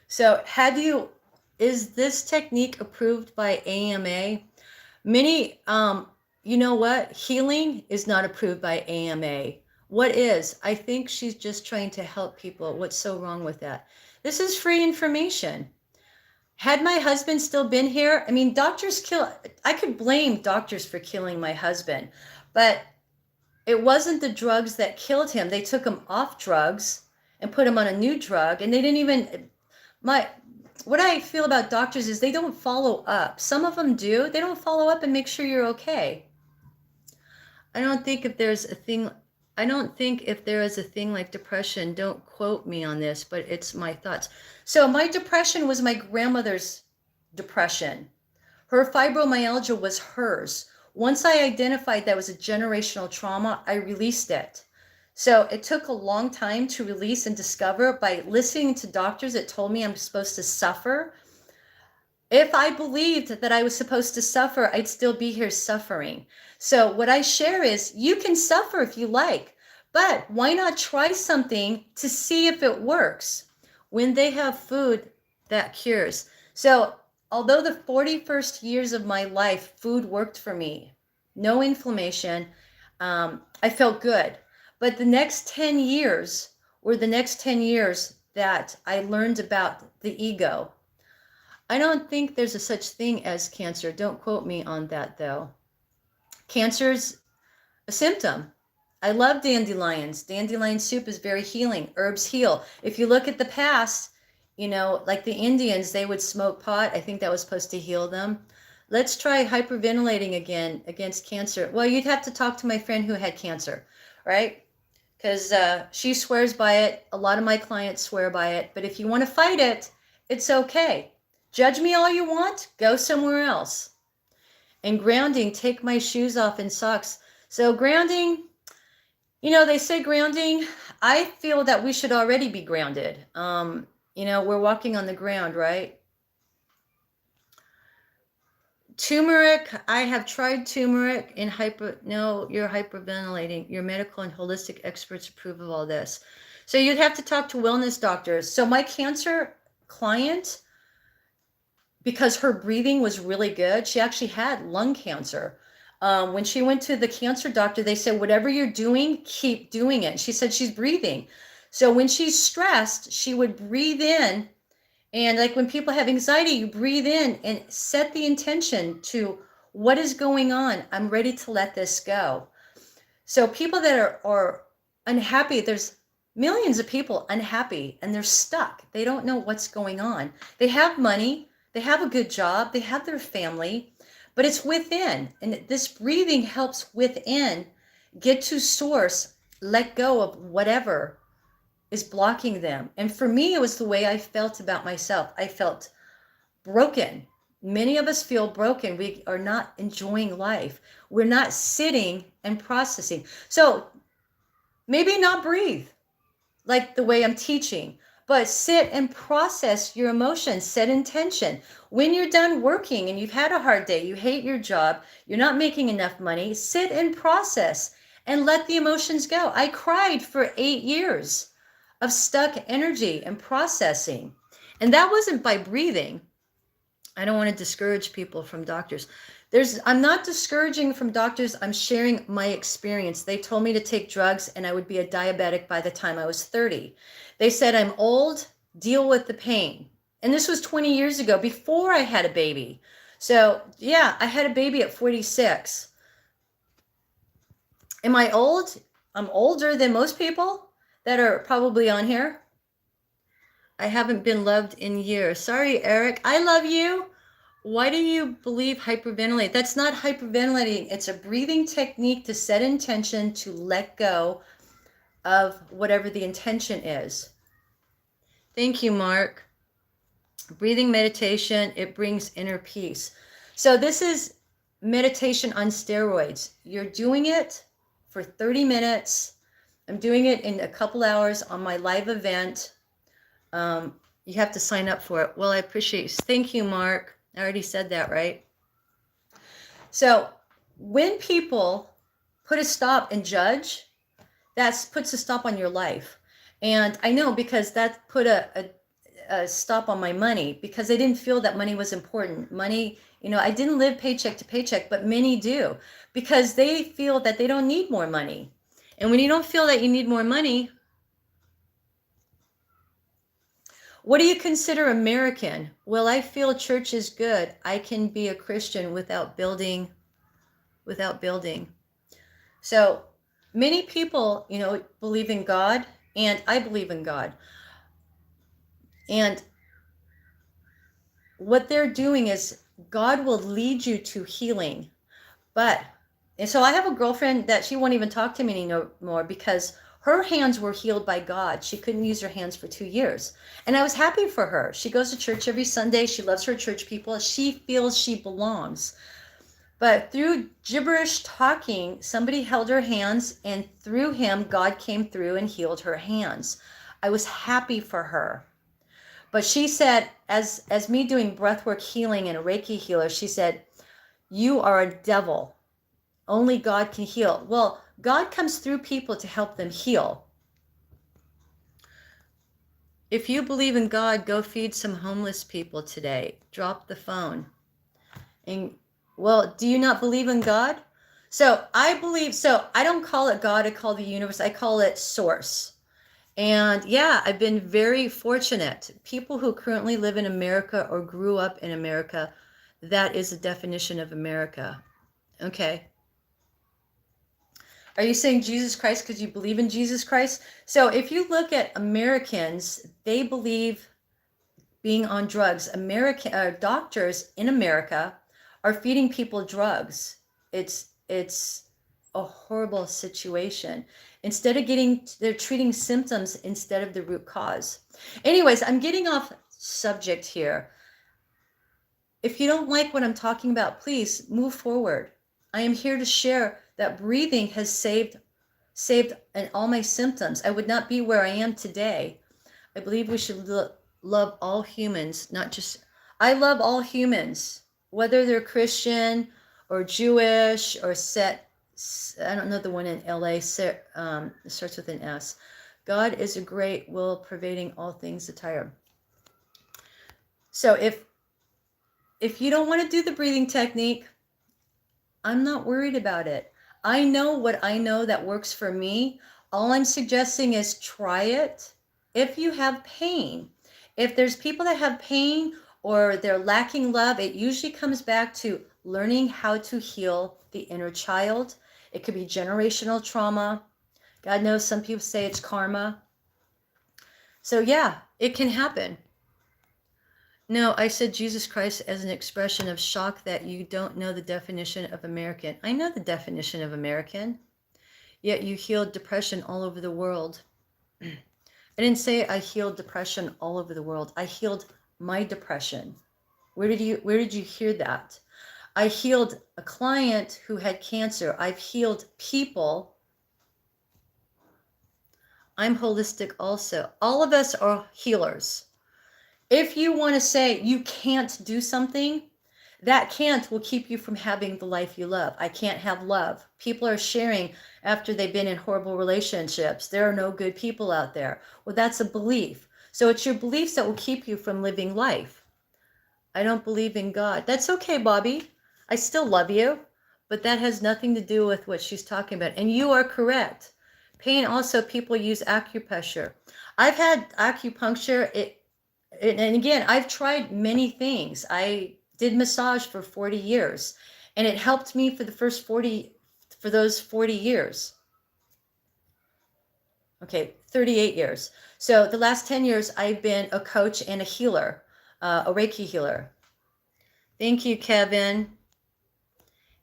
So is this technique approved by AMA? Many, you know what? Healing is not approved by AMA. What is? I think she's just trying to help people. What's so wrong with that? This is free information. Had my husband still been here, I mean, I could blame doctors for killing my husband, but it wasn't the drugs that killed him. They took him off drugs and put him on a new drug, and they didn't even, what I feel about doctors is they don't follow up. Some of them do. They don't follow up and make sure you're okay. I don't think if there is a thing like depression, don't quote me on this, but it's my thoughts. So my depression was my grandmother's depression. Her fibromyalgia was hers. Once I identified that was a generational trauma, I released it. So it took a long time to release and discover by listening to doctors that told me I'm supposed to suffer. If I believed that I was supposed to suffer, I'd still be here suffering. So what I share is you can suffer if you like, but why not try something to see if it works? When they have food, that cures. So although the 41st years of my life, food worked for me, no inflammation, I felt good. But the next 10 years were the next 10 years that I learned about the ego. I don't think there's a such thing as cancer. Don't quote me on that, though. Cancer's a symptom. I love dandelions. Dandelion soup is very healing. Herbs heal. If you look at the past, like the Indians, they would smoke pot. I think that was supposed to heal them. Let's try hyperventilating again against cancer. Well, you'd have to talk to my friend who had cancer, right? Because she swears by it. A lot of my clients swear by it. But if you want to fight it, it's okay. Judge me all you want. Go somewhere else. And grounding, take my shoes off and socks. So grounding, they say grounding. I feel that we should already be grounded. We're walking on the ground, right? Turmeric, I have tried turmeric in no, you're hyperventilating. Your medical and holistic experts approve of all this. So you'd have to talk to wellness doctors. So my cancer client, because her breathing was really good, she actually had lung cancer. When she went to the cancer doctor, they said, whatever you're doing, keep doing it. She said she's breathing. So when she's stressed, she would breathe in. And like when people have anxiety, you breathe in and set the intention to what is going on. I'm ready to let this go. So people that are unhappy, there's millions of people unhappy and they're stuck. They don't know what's going on. They have money, they have a good job, they have their family, but it's within. And this breathing helps within get to source, let go of whatever is blocking them. And for me, it was the way I felt about myself. I felt broken. Many of us feel broken. We are not enjoying life. We're not sitting and processing. So maybe not breathe like the way I'm teaching, but sit and process your emotions, set intention. When you're done working and you've had a hard day, you hate your job, you're not making enough money, sit and process and let the emotions go. I cried for 8 years of stuck energy and processing. And that wasn't by breathing. I don't want to discourage people from doctors. I'm not discouraging from doctors. I'm sharing my experience. They told me to take drugs and I would be a diabetic by the time I was 30. They said, I'm old, deal with the pain. And this was 20 years ago, before I had a baby. So yeah, I had a baby at 46. Am I old? I'm older than most people that are probably on here. I haven't been loved in years. Sorry, Eric. I love you. Why do you believe hyperventilate? That's not hyperventilating. It's a breathing technique to set intention to let go of whatever the intention is. Thank you, Mark. Breathing meditation, it brings inner peace. So this is meditation on steroids. You're doing it for 30 minutes. I'm doing it in a couple hours on my live event. You have to sign up for it. Well, I appreciate it. Thank you, Mark. I already said that, right? So when people put a stop and judge, that puts a stop on your life. And I know because that put a stop on my money, because I didn't feel that money was important. Money, I didn't live paycheck to paycheck, but many do, because they feel that they don't need more money. And when you don't feel that you need more money, what do you consider American? Well, I feel church is good. I can be a Christian without building. So many people, believe in God, and I believe in God. And what they're doing is God will lead you to healing. And so I have a girlfriend that she won't even talk to me anymore because her hands were healed by God. She couldn't use her hands for 2 years. And I was happy for her. She goes to church every Sunday. She loves her church people. She feels she belongs. But through gibberish talking, somebody held her hands, and through him, God came through and healed her hands. I was happy for her. But she said, as me doing breathwork healing and a Reiki healer, she said, you are a devil. Only God can heal. Well, God comes through people to help them heal. If you believe in God, go feed some homeless people today. Drop the phone. And, well, do you not believe in God? So I don't call it God, I call it the universe, I call it source. And yeah, I've been very fortunate. People who currently live in America or grew up in America, that is the definition of America. Okay. Are you saying Jesus Christ because you believe in Jesus Christ? So if you look at Americans, they believe being on drugs. Doctors in America are feeding people drugs. It's a horrible situation. Instead of they're treating symptoms instead of the root cause. Anyways, I'm getting off subject here. If you don't like what I'm talking about, please move forward. I am here to share that breathing has saved all my symptoms. I would not be where I am today. I believe we should love all humans, not just, I love all humans, whether they're Christian or Jewish or I don't know the one in LA, it starts with an S. God is a great will pervading all things attire. So if you don't want to do the breathing technique, I'm not worried about it. I know what I know that works for me. All I'm suggesting is try it. If you have pain, if there's people that have pain or they're lacking love, it usually comes back to learning how to heal the inner child. It could be generational trauma. God knows some people say it's karma. So yeah, it can happen. No, I said Jesus Christ as an expression of shock that you don't know the definition of American. I know the definition of American, yet you healed depression all over the world. I didn't say I healed depression all over the world. I healed my depression. Where did you hear that? I healed a client who had cancer. I've healed people. I'm holistic also. All of us are healers. If you want to say you can't do something, that can't will keep you from having the life you love. I can't have love. People are sharing after they've been in horrible relationships. There are no good people out there. Well, that's a belief. So it's your beliefs that will keep you from living life. I don't believe in God. That's okay, Bobby. I still love you, but that has nothing to do with what she's talking about. And you are correct. Pain also, people use acupressure. I've had acupuncture. And again, I've tried many things. I did massage for 40 years, and it helped me for those 40 years. Okay, 38 years. So the last 10 years, I've been a coach and a healer, a Reiki healer. Thank you, Kevin.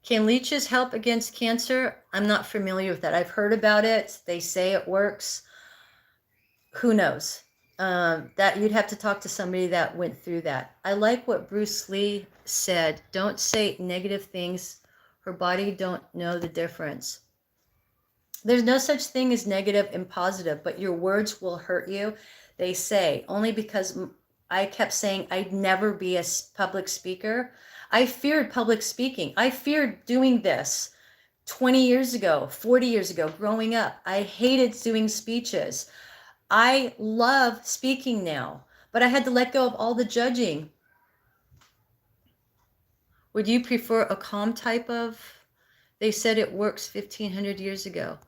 Can leeches help against cancer? I'm not familiar with that. I've heard about it. They say it works. Who knows? That you'd have to talk to somebody that went through that. I like what Bruce Lee said, don't say negative things. Her body don't know the difference. There's no such thing as negative and positive, but your words will hurt you. They say, only because I kept saying I'd never be a public speaker. I feared public speaking. I feared doing this 20 years ago, 40 years ago, growing up. I hated doing speeches. I love speaking now, but I had to let go of all the judging. Would you prefer a calm type of? They said it works 1500 years ago.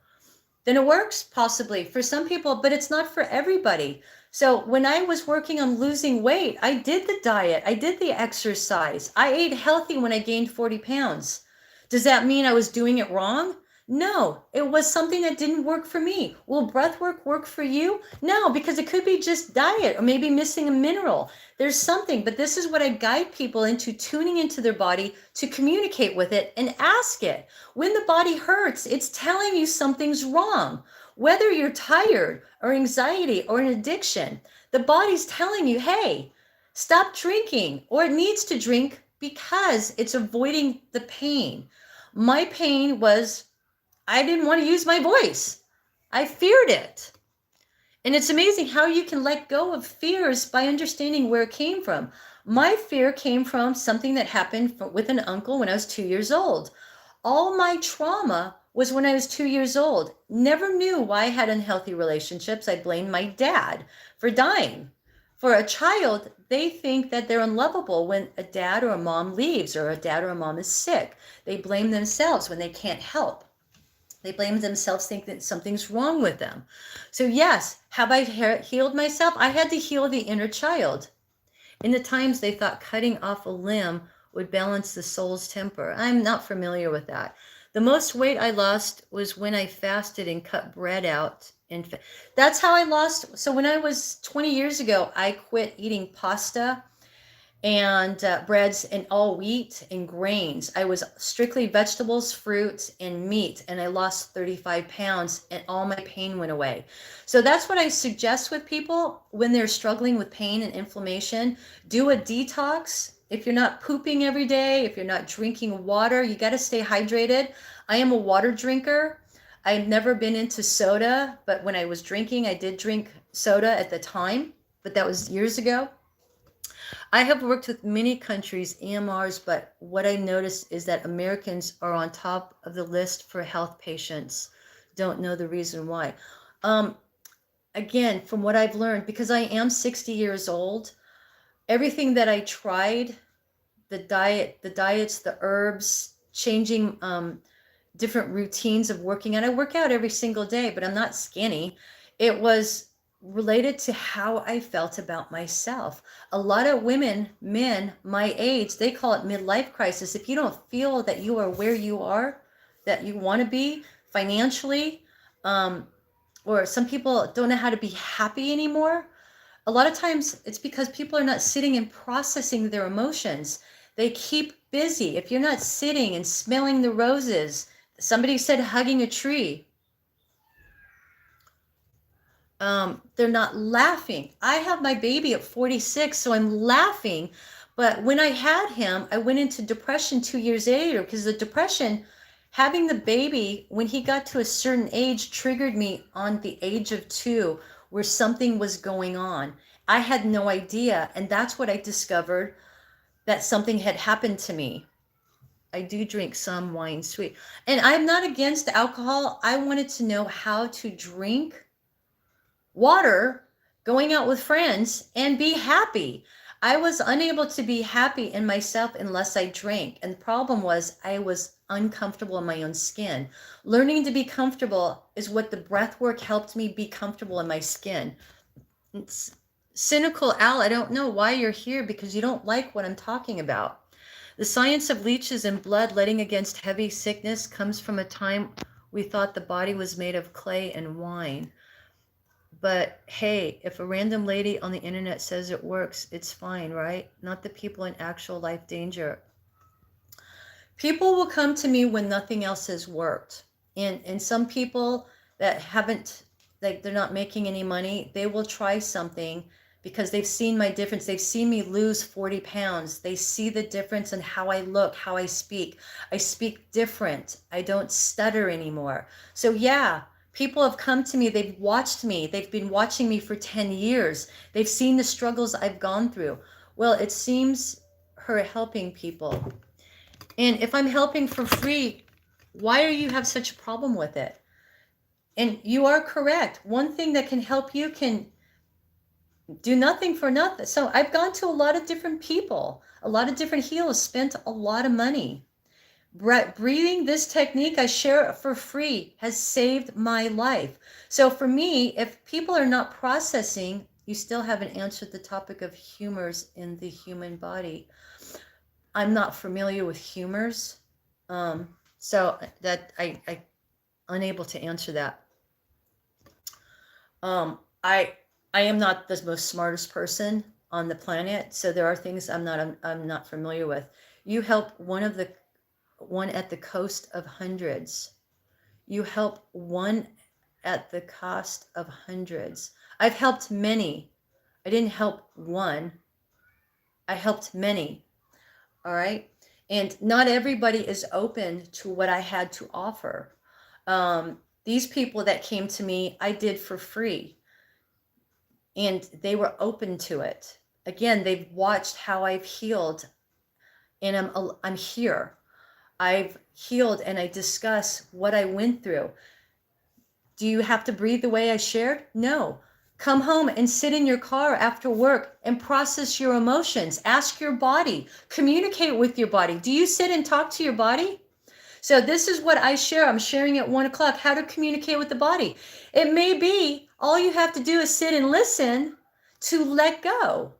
Then it works possibly for some people, but it's not for everybody. So when I was working on losing weight, I did the diet, I did the exercise, I ate healthy when I gained 40 pounds. Does that mean I was doing it wrong? No, it was something that didn't work for me. Will breath work for you? No, because it could be just diet or maybe missing a mineral. There's something, but this is what I guide people into, tuning into their body to communicate with it and ask it. When the body hurts, it's telling you something's wrong. Whether you're tired or anxiety or an addiction, the body's telling you, hey, stop drinking, or it needs to drink because it's avoiding the pain. My pain was I didn't want to use my voice. I feared it. And it's amazing how you can let go of fears by understanding where it came from. My fear came from something that happened with an uncle when I was 2 years old. All my trauma was when I was 2 years old. Never knew why I had unhealthy relationships. I blamed my dad for dying. For a child, they think that they're unlovable when a dad or a mom leaves or a dad or a mom is sick. They blame themselves when they can't help. They blame themselves, think that something's wrong with them. So yes, have I healed myself? I had to heal the inner child. In the times they thought cutting off a limb would balance the soul's temper. I'm not familiar with that. The most weight I lost was when I fasted and cut bread out. And that's how I lost. So when I was 20 years ago, I quit eating pasta and breads and all wheat and grains. I was strictly vegetables, fruits, and meat, and I lost 35 pounds and all my pain went away. So that's what I suggest with people when they're struggling with pain and inflammation. Do a detox. If you're not pooping every day, if you're not drinking water, you got to stay hydrated. I am a water drinker. I've never been into soda, but when I was drinking, I did drink soda at the time, but that was years ago. I have worked with many countries, EMRs, but what I noticed is that Americans are on top of the list for health patients. Don't know the reason why. Again, from what I've learned, because I am 60 years old, everything that I tried, the diets, the herbs, changing different routines of working out. I work out every single day, but I'm not skinny. It was related to how I felt about myself. A lot of women, men my age, they call it midlife crisis. If you don't feel that you are where you are, that you want to be financially, or some people don't know how to be happy anymore. A lot of times it's because people are not sitting and processing their emotions. They keep busy. If you're not sitting and smelling the roses, somebody said hugging a tree. They're not laughing. I have my baby at 46, so I'm laughing. But when I had him, I went into depression 2 years later because the depression, having the baby, when he got to a certain age, triggered me on the age of 2 where something was going on. I had no idea. And that's what I discovered, that something had happened to me. I do drink some wine sweet. And I'm not against alcohol. I wanted to know how to drink water, going out with friends, and be happy. I was unable to be happy in myself unless I drank. And the problem was I was uncomfortable in my own skin. Learning to be comfortable is what the breath work helped me be comfortable in my skin. It's cynical Al, I don't know why you're here, because you don't like what I'm talking about. The science of leeches and blood letting against heavy sickness comes from a time we thought the body was made of clay and wine. But hey, if a random lady on the internet says it works, it's fine, right? Not the people in actual life danger. People will come to me when nothing else has worked. And some people that haven't, like they're not making any money, they will try something because they've seen my difference. They've seen me lose 40 pounds. They see the difference in how I look, how I speak. I speak different. I don't stutter anymore. So yeah, people have come to me. They've watched me. They've been watching me for 10 years. They've seen the struggles I've gone through. Well, it seems her helping people. And if I'm helping for free, why do you have such a problem with it? And you are correct. One thing that can help you can do nothing for nothing. So I've gone to a lot of different people, a lot of different healers, spent a lot of money. Breathing, this technique I share for free, has saved my life. So for me, if people are not processing, you still haven't answered the topic of humors in the human body. I'm not familiar with humors, so that I unable to answer that. I am not the most smartest person on the planet, so there are things I'm not familiar with. You help one at the cost of hundreds. You help one at the cost of hundreds. I've helped many. I didn't help one. I helped many. All right. And not everybody is open to what I had to offer. These people that came to me, I did for free. And they were open to it. Again, they've watched how I've healed, and I'm here. I've healed, and I discuss what I went through. Do you have to breathe the way I shared? No. Come home and sit in your car after work and process your emotions. Ask your body. Communicate with your body. Do you sit and talk to your body? So this is what I share. I'm sharing at 1 o'clock, how to communicate with the body. It may be all you have to do is sit and listen to let go.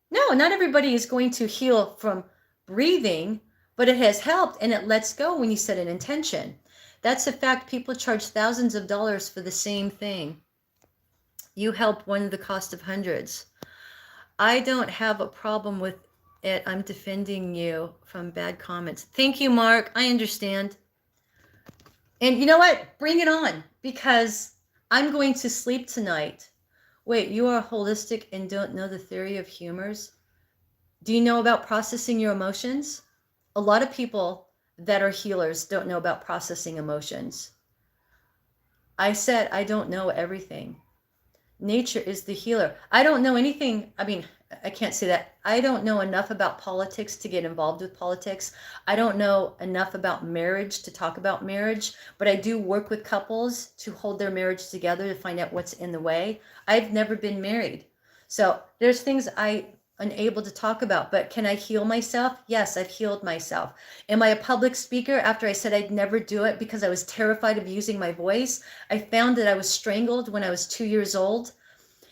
No, not everybody is going to heal from breathing, but it has helped, and it lets go when you set an intention. That's a fact. People charge thousands of dollars for the same thing. You help one at the cost of hundreds. I don't have a problem with it. I'm defending you from bad comments. Thank you, Mark. I understand. And you know what? Bring it on, because I'm going to sleep tonight. Wait, you are holistic and don't know the theory of humors? Do you know about processing your emotions? A lot of people that are healers don't know about processing emotions. I said I don't know everything. Nature is the healer. I don't know anything. I mean, I can't say that. I don't know enough about politics to get involved with politics. I don't know enough about marriage to talk about marriage, but I do work with couples to hold their marriage together to find out what's in the way. I've never been married. So there's things I'm unable to talk about, but can I heal myself? Yes, I've healed myself. Am I a public speaker after I said I'd never do it because I was terrified of using my voice? I found that I was strangled when I was 2 years old,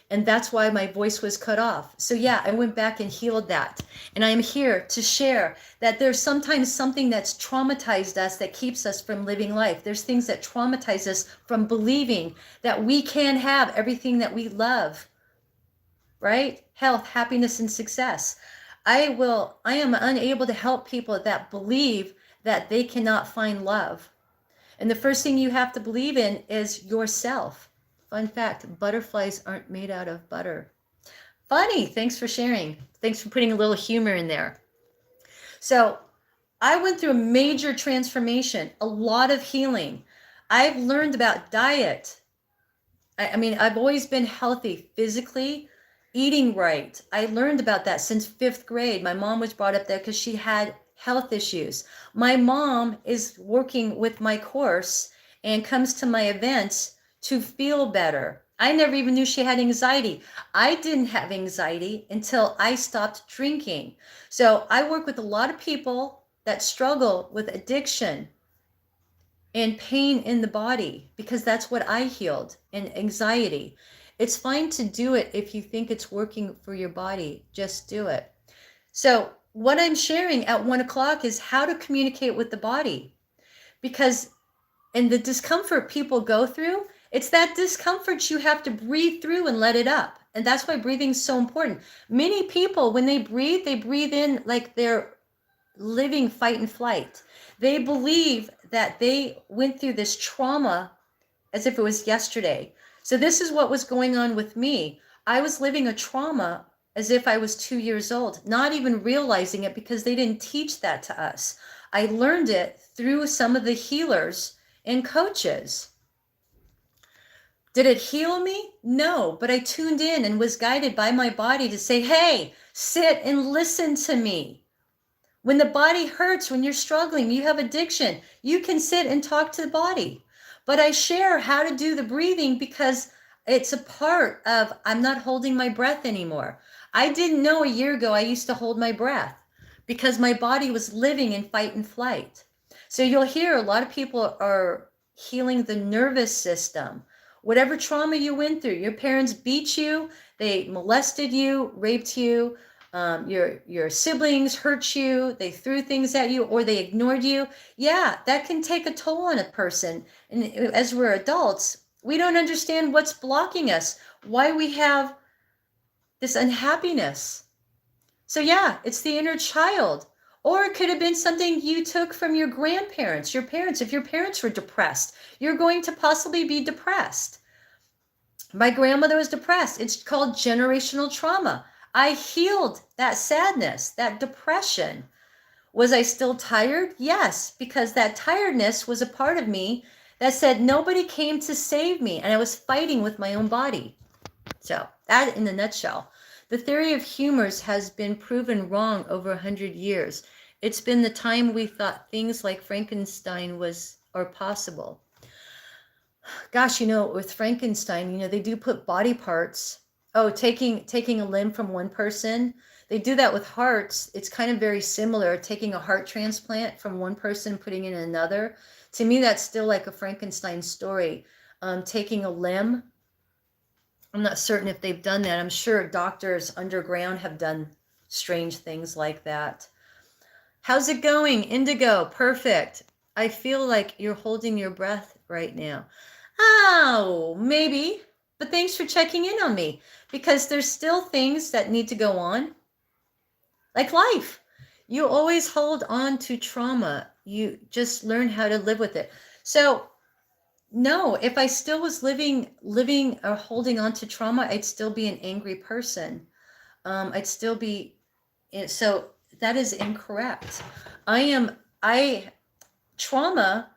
and that's why my voice was cut off. So yeah, I went back and healed that. And I'm here to share that there's sometimes something that's traumatized us that keeps us from living life. There's things that traumatize us from believing that we can have everything that we love, right? Health, happiness, and success. I am unable to help people that believe that they cannot find love. And the first thing you have to believe in is yourself. Fun fact, butterflies aren't made out of butter. Funny, thanks for sharing. Thanks for putting a little humor in there. So I went through a major transformation, a lot of healing. I've learned about diet. I mean, I've always been healthy physically, eating right. I learned about that since 5th grade. My mom was brought up there because she had health issues. My mom is working with my course and comes to my events to feel better. I never even knew she had anxiety. I didn't have anxiety until I stopped drinking. So I work with a lot of people that struggle with addiction and pain in the body, because that's what I healed, and anxiety. It's fine to do it if you think it's working for your body. Just do it. So what I'm sharing at 1 o'clock is how to communicate with the body, because in the discomfort people go through, it's that discomfort you have to breathe through and let it up. And that's why breathing is so important. Many people, when they breathe in like they're living fight and flight. They believe that they went through this trauma as if it was yesterday. So this is what was going on with me. I was living a trauma as if I was 2 years old, not even realizing it because they didn't teach that to us. I learned it through some of the healers and coaches. Did it heal me? No, but I tuned in and was guided by my body to say, hey, sit and listen to me. When the body hurts, when you're struggling, you have addiction, you can sit and talk to the body. But I share how to do the breathing because it's a part of I'm not holding my breath anymore. I didn't know a year ago I used to hold my breath because my body was living in fight and flight. So you'll hear a lot of people are healing the nervous system. Whatever trauma you went through, your parents beat you, they molested you, raped you, your siblings hurt you, they threw things at you, or they ignored you. Yeah, that can take a toll on a person. And as we're adults, we don't understand what's blocking us, why we have this unhappiness. So yeah, it's the inner child. Or it could have been something you took from your grandparents, your parents. If your parents were depressed, you're going to possibly be depressed. My grandmother was depressed. It's called generational trauma. I healed that sadness, that depression. Was I still tired? Yes, because that tiredness was a part of me that said nobody came to save me, and I was fighting with my own body. So that in a nutshell. The theory of humors has been proven wrong over 100 years. It's been the time we thought things like Frankenstein are possible. Gosh, with Frankenstein, they do put body parts. Oh, taking a limb from one person. They do that with hearts. It's kind of very similar, taking a heart transplant from one person, putting in another. To me, that's still like a Frankenstein story. Taking a limb. I'm not certain if they've done that. I'm sure doctors underground have done strange things like that. How's it going? Indigo, perfect. I feel like you're holding your breath right now. Oh, maybe. But thanks for checking in on me, because there's still things that need to go on. Like life. You always hold on to trauma. You just learn how to live with it. So no, if I still was living or holding on to trauma, I'd still be an angry person. I'd still be, so that is incorrect. Trauma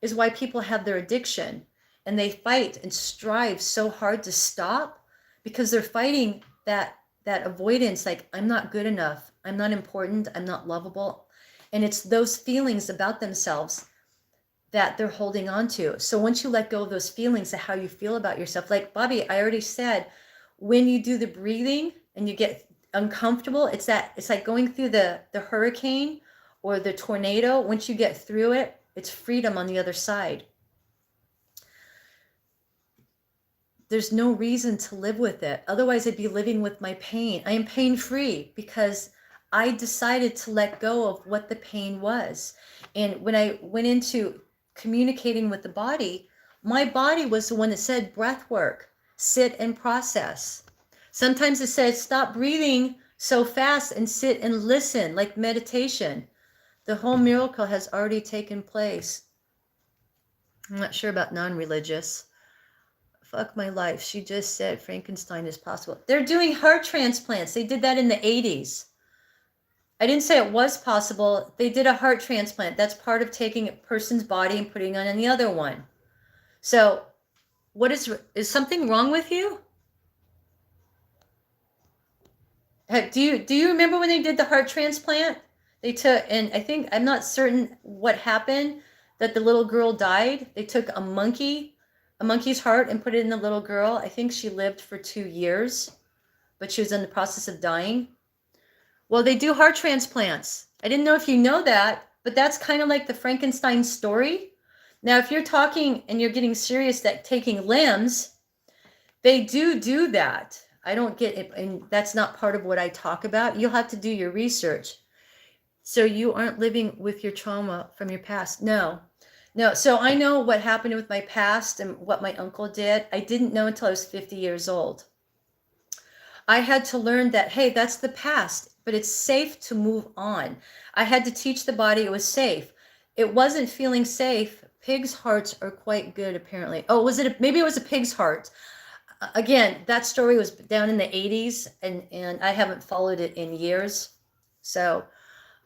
is why people have their addiction, and they fight and strive so hard to stop because they're fighting that avoidance, like I'm not good enough, I'm not important, I'm not lovable. And it's those feelings about themselves that they're holding on to. So once you let go of those feelings of how you feel about yourself, like Bobby, I already said, when you do the breathing and you get uncomfortable, it's like going through the hurricane or the tornado. Once you get through it, it's freedom on the other side. There's no reason to live with it. Otherwise, I'd be living with my pain. I am pain-free because I decided to let go of what the pain was. And when I went into communicating with the body, my body was the one that said breath work, sit and process. Sometimes it says stop breathing so fast and sit and listen, like meditation. The whole miracle has already taken place. I'm not sure about non-religious. Fuck my life. She just said Frankenstein is possible. They're doing heart transplants. They did that in the 80s. I didn't say it was possible. They did a heart transplant. That's part of taking a person's body and putting on the other one. So what is something wrong with you? Do you remember when they did the heart transplant? They took, and I'm not certain what happened, that the little girl died. They took a monkey's heart and put it in the little girl. I think she lived for 2 years, but she was in the process of dying. Well, they do heart transplants. I didn't know if you know that, but that's kind of like the Frankenstein story. Now, if you're talking and you're getting serious that taking limbs, they do that. I don't get it, and that's not part of what I talk about. You'll have to do your research. So you aren't living with your trauma from your past. No. So I know what happened with my past and what my uncle did. I didn't know until I was 50 years old. I had to learn that, hey, that's the past, but it's safe to move on. I had to teach the body it was safe. It wasn't feeling safe. Pigs' hearts are quite good, apparently. Oh, maybe it was a pig's heart. again, that story was down in the 80s, and I haven't followed it in years. So,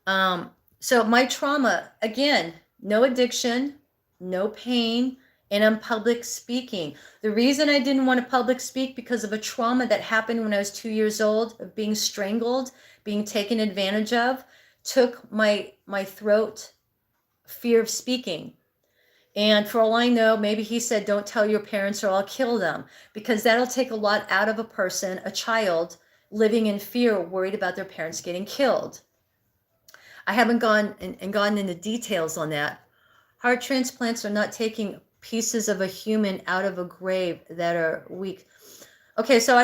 um, so my trauma, again, no addiction, no pain, and I'm public speaking. The reason I didn't want to public speak because of a trauma that happened when I was 2 years old of being strangled, being taken advantage of, took my throat, fear of speaking. And for all I know, maybe he said, don't tell your parents or I'll kill them, because that'll take a lot out of a person, a child living in fear, worried about their parents getting killed. I haven't gone into details on that. Heart transplants are not taking pieces of a human out of a grave that are weak. Okay, so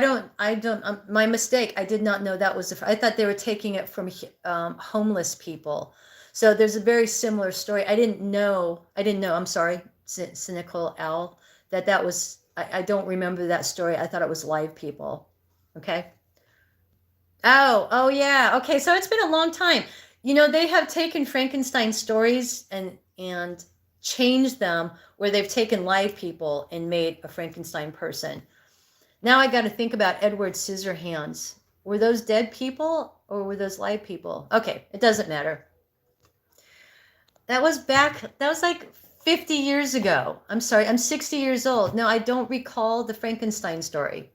my mistake. I did not know that was, I thought they were taking it from homeless people. So there's a very similar story. I didn't know, I'm sorry, cynical Al, that was, I don't remember that story. I thought it was live people. Okay. Oh yeah. Okay, so it's been a long time. You know, they have taken Frankenstein stories and changed them where they've taken live people and made a Frankenstein person. Now I got to think about Edward Scissorhands. Were those dead people or were those live people? Okay, it doesn't matter. That was like 50 years ago. I'm sorry, I'm 60 years old. No, I don't recall the Frankenstein story.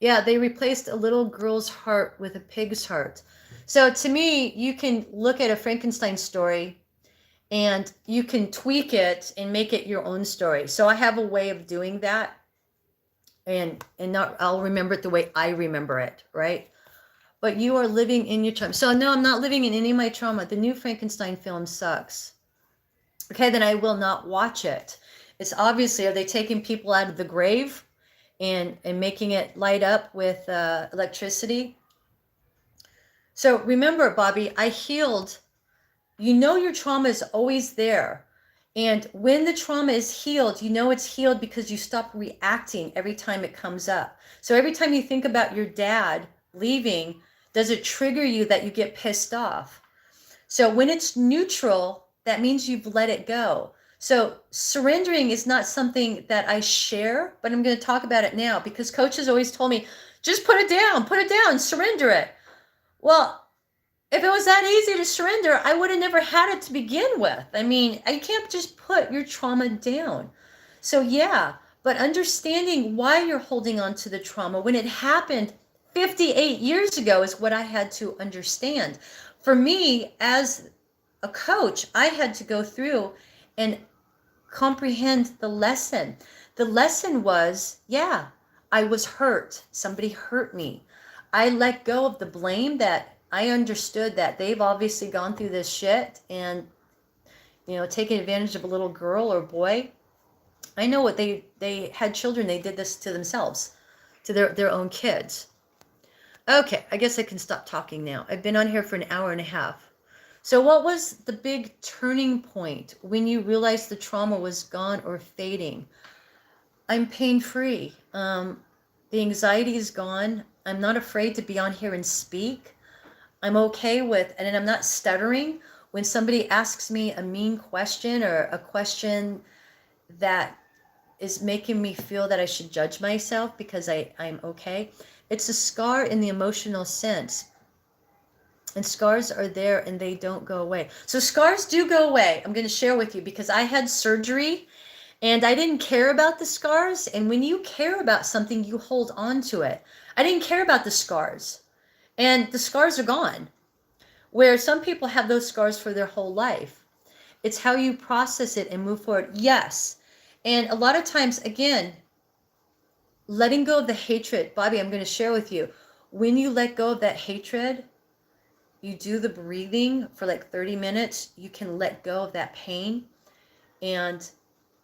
Yeah, they replaced a little girl's heart with a pig's heart. So to me, you can look at a Frankenstein story and you can tweak it and make it your own story. So I have a way of doing that. And not, I'll remember it the way I remember it, right? But you are living in your trauma. So no, I'm not living in any of my trauma. The new Frankenstein film sucks. Okay, then I will not watch it. It's obviously, are they taking people out of the grave and making it light up with electricity? So remember, Bobby, I healed. You know your trauma is always there. And when the trauma is healed, you know it's healed because you stop reacting every time it comes up. So every time you think about your dad leaving, does it trigger you that you get pissed off? So when it's neutral, that means you've let it go. So surrendering is not something that I share, but I'm going to talk about it now because coaches always told me, just put it down, surrender it. Well, if it was that easy to surrender, I would have never had it to begin with. I mean, you can't just put your trauma down. So yeah, but understanding why you're holding on to the trauma when it happened 58 years ago is what I had to understand. For me, as a coach, I had to go through and comprehend the lesson. The lesson was, yeah, I was hurt. Somebody hurt me. I let go of the blame. That I understood that they've obviously gone through this shit and, you know, taken advantage of a little girl or boy. I know what they had children. They did this to themselves, to their own kids. Okay, I guess I can stop talking now. I've been on here for an hour and a half. So what was the big turning point when you realized the trauma was gone or fading? I'm pain-free. The anxiety is gone. I'm not afraid to be on here and speak. I'm okay with, and I'm not stuttering. When somebody asks me a mean question or a question that is making me feel that I should judge myself because I'm okay, it's a scar in the emotional sense. And scars are there and they don't go away. So scars do go away. I'm going to share with you because I had surgery and I didn't care about the scars. And when you care about something, you hold on to it. I didn't care about the scars. And the scars are gone. Where some people have those scars for their whole life. It's how you process it and move forward. Yes. And a lot of times, again, letting go of the hatred. Bobby, I'm going to share with you. When you let go of that hatred, you do the breathing for like 30 minutes, you can let go of that pain and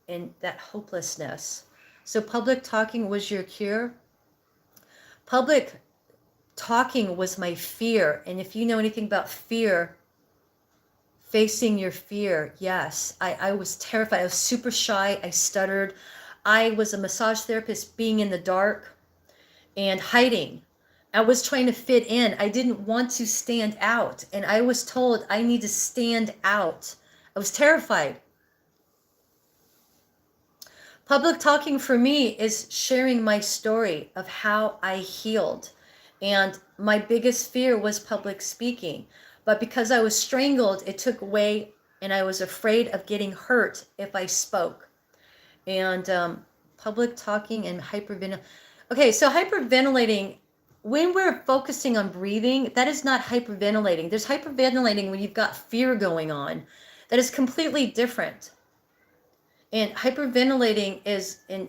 that hopelessness. So public talking was your cure. Public talking was my fear. And if you know anything about fear, facing your fear, yes. I was terrified. I was super shy. I stuttered. I was a massage therapist being in the dark and hiding. I was trying to fit in. I didn't want to stand out. And I was told I need to stand out. I was terrified. Public talking for me is sharing my story of how I healed. And my biggest fear was public speaking. But because I was strangled, it took away, and I was afraid of getting hurt if I spoke. And public talking and hyperventilating. Okay, so hyperventilating, when we're focusing on breathing, that is not hyperventilating. There's hyperventilating when you've got fear going on. That is completely different. And hyperventilating is in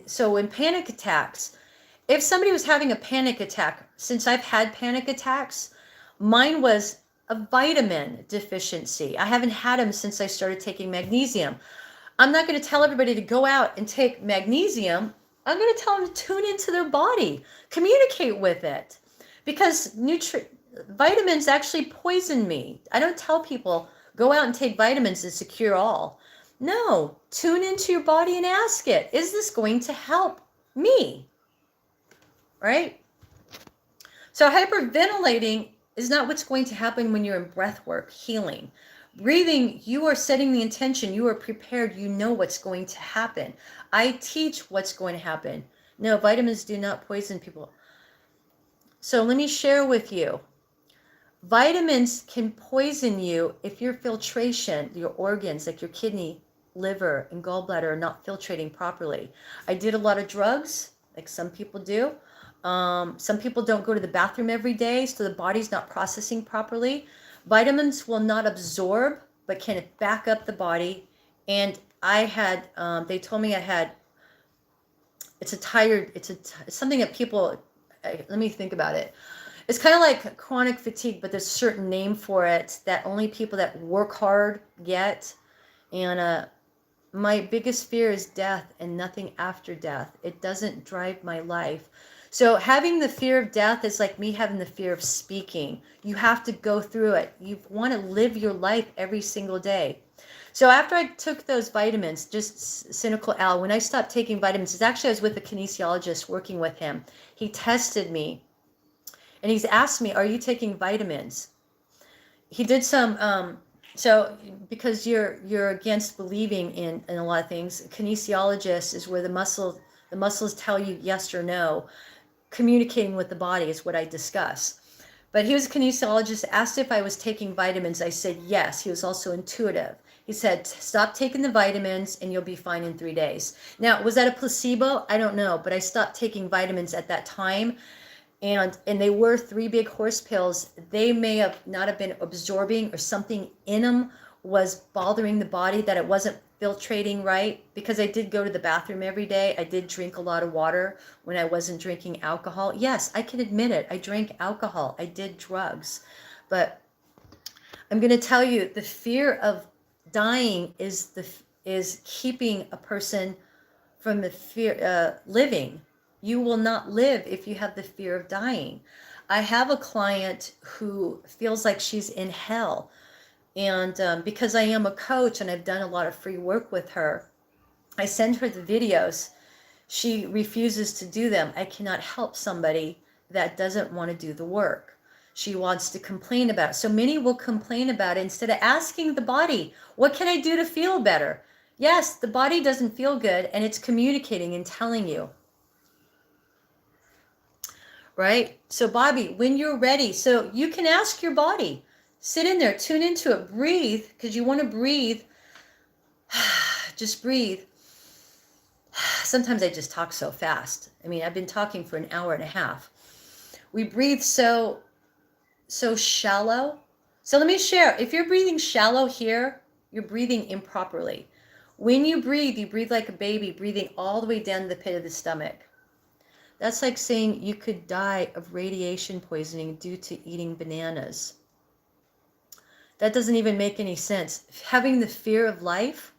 panic attacks, if somebody was having a panic attack, since I've had panic attacks, mine was a vitamin deficiency. I haven't had them since I started taking magnesium. I'm not going to tell everybody to go out and take magnesium. I'm going to tell them to tune into their body, communicate with it, because vitamins actually poison me. I don't tell people go out and take vitamins and secure all. No, tune into your body and ask it, is this going to help me? Right? So hyperventilating is not what's going to happen when you're in breath work, healing. Breathing, you are setting the intention, you are prepared, you know what's going to happen. I teach what's going to happen. No, vitamins do not poison people. So let me share with you. Vitamins can poison you if your filtration, your organs like your kidney, liver, and gallbladder are not filtrating properly. I did a lot of drugs, like some people do. Some people don't go to the bathroom every day, so the body's not processing properly. Vitamins will not absorb, but can back up the body. And I had, they told me I had, it's something that people, let me think about it. It's kind of like chronic fatigue, but there's a certain name for it that only people that work hard get. And my biggest fear is death and nothing after death. It doesn't drive my life. So having the fear of death is like me having the fear of speaking. You have to go through it. You want to live your life every single day. So after I took those vitamins, just cynical Al, when I stopped taking vitamins, it's actually I was with a kinesiologist working with him. He tested me and he's asked me, are you taking vitamins? He did some, so because you're against believing in a lot of things, kinesiologist is where the muscles tell you yes or no. Communicating with the body is what I discuss. But he was a kinesiologist, asked if I was taking vitamins. I said yes. He was also intuitive. He said, stop taking the vitamins and you'll be fine in 3 days. Now, was that a placebo? I don't know, but I stopped taking vitamins at that time. And they were 3 big horse pills. They may have not have been absorbing, or something in them was bothering the body, that it wasn't filtrating right, because I did go to the bathroom every day. I did drink a lot of water when I wasn't drinking alcohol. Yes, I can admit it. I drank alcohol. I did drugs. But I'm going to tell you, the fear of dying is keeping a person from the fear living. You will not live if you have the fear of dying. I have a client who feels like she's in hell. And because I am a coach and I've done a lot of free work with her, I send her the videos. She refuses to do them. I cannot help somebody that doesn't want to do the work. She wants to complain about it. So many will complain about it instead of asking the body, what can I do to feel better? Yes, the body doesn't feel good and it's communicating and telling you. Right? So Bobby, when you're ready, so you can ask your body, sit in there, tune into it, breathe, because you want to breathe. Just breathe. Sometimes I just talk so fast. I mean, I've been talking for an hour and a half. We breathe so shallow. So let me share. If you're breathing shallow here, you're breathing improperly. When you breathe like a baby, breathing all the way down to the pit of the stomach. That's like saying you could die of radiation poisoning due to eating bananas. That doesn't even make any sense. Having the fear of life,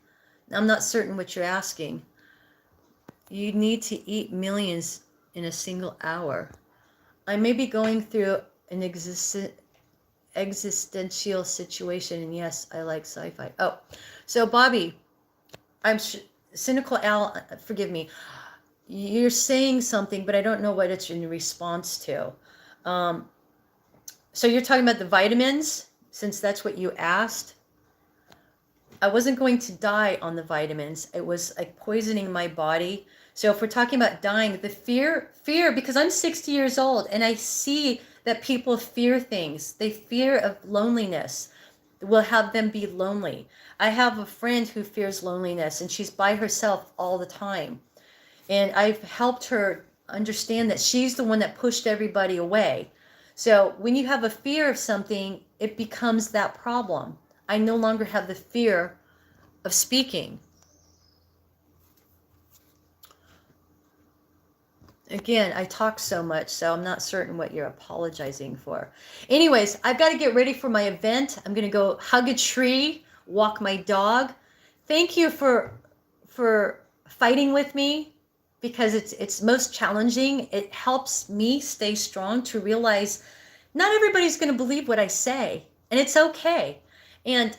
I'm not certain what you're asking. You need to eat millions in a single hour. I may be going through an existential situation, and yes, I like sci-fi. Oh, so Bobby, I'm cynical Al, forgive me. You're saying something, but I don't know what it's in response to. So you're talking about the vitamins, since that's what you asked. I wasn't going to die on the vitamins. It was like poisoning my body. So if we're talking about dying, the fear, because I'm 60 years old and I see that people fear things. They fear of loneliness. Will have them be lonely. I have a friend who fears loneliness and she's by herself all the time. And I've helped her understand that she's the one that pushed everybody away. So when you have a fear of something, it becomes that problem. I no longer have the fear of speaking. Again, I talk so much, so I'm not certain what you're apologizing for. Anyways, I've got to get ready for my event. I'm going to go hug a tree, walk my dog. Thank you for fighting with me, because it's most challenging. It helps me stay strong to realize not everybody's going to believe what I say, and it's okay. And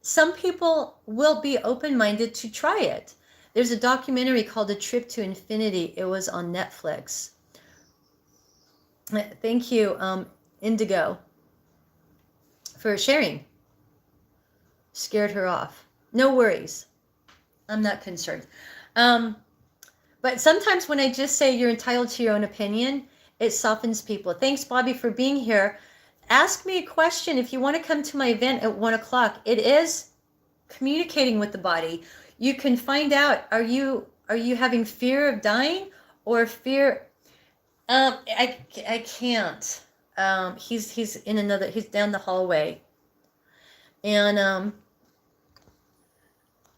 some people will be open-minded to try it. There's a documentary called A Trip to Infinity. It was on Netflix. Thank you, Indigo, for sharing. Scared her off. No worries. I'm not concerned. But sometimes when I just say you're entitled to your own opinion, it softens people. Thanks, Bobby, for being here. Ask me a question if you want to come to my event at 1 o'clock. It is communicating with the body. You can find out, are you having fear of dying or fear? I can't. He's in another. He's down the hallway, and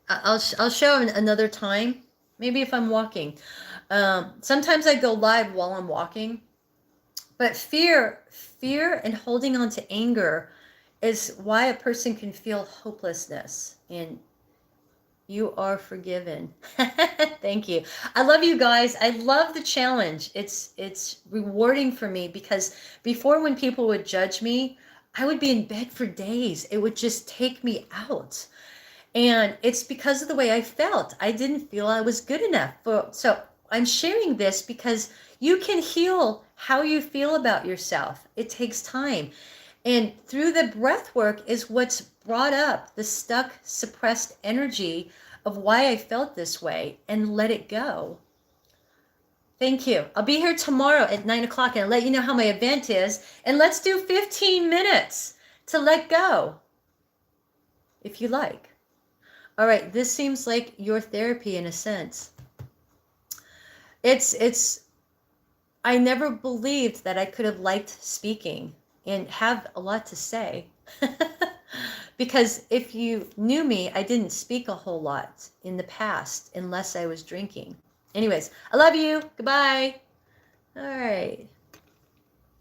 I'll show him another time. Maybe if I'm walking. Sometimes I go live while I'm walking, but fear and holding on to anger is why a person can feel hopelessness. And you are forgiven. Thank you. I love you guys. I love the challenge. It's rewarding for me, because before, when people would judge me, I would be in bed for days. It would just take me out. And it's because of the way I felt. I didn't feel I was good enough. So I'm sharing this because you can heal how you feel about yourself. It takes time. And through the breath work is what's brought up the stuck, suppressed energy of why I felt this way, and let it go. Thank you. I'll be here tomorrow at 9 o'clock, and I'll let you know how my event is. And let's do 15 minutes to let go, if you like. All right, this seems like your therapy in a sense. I never believed that I could have liked speaking and have a lot to say. Because if you knew me, I didn't speak a whole lot in the past unless I was drinking. Anyways, I love you. Goodbye. All right.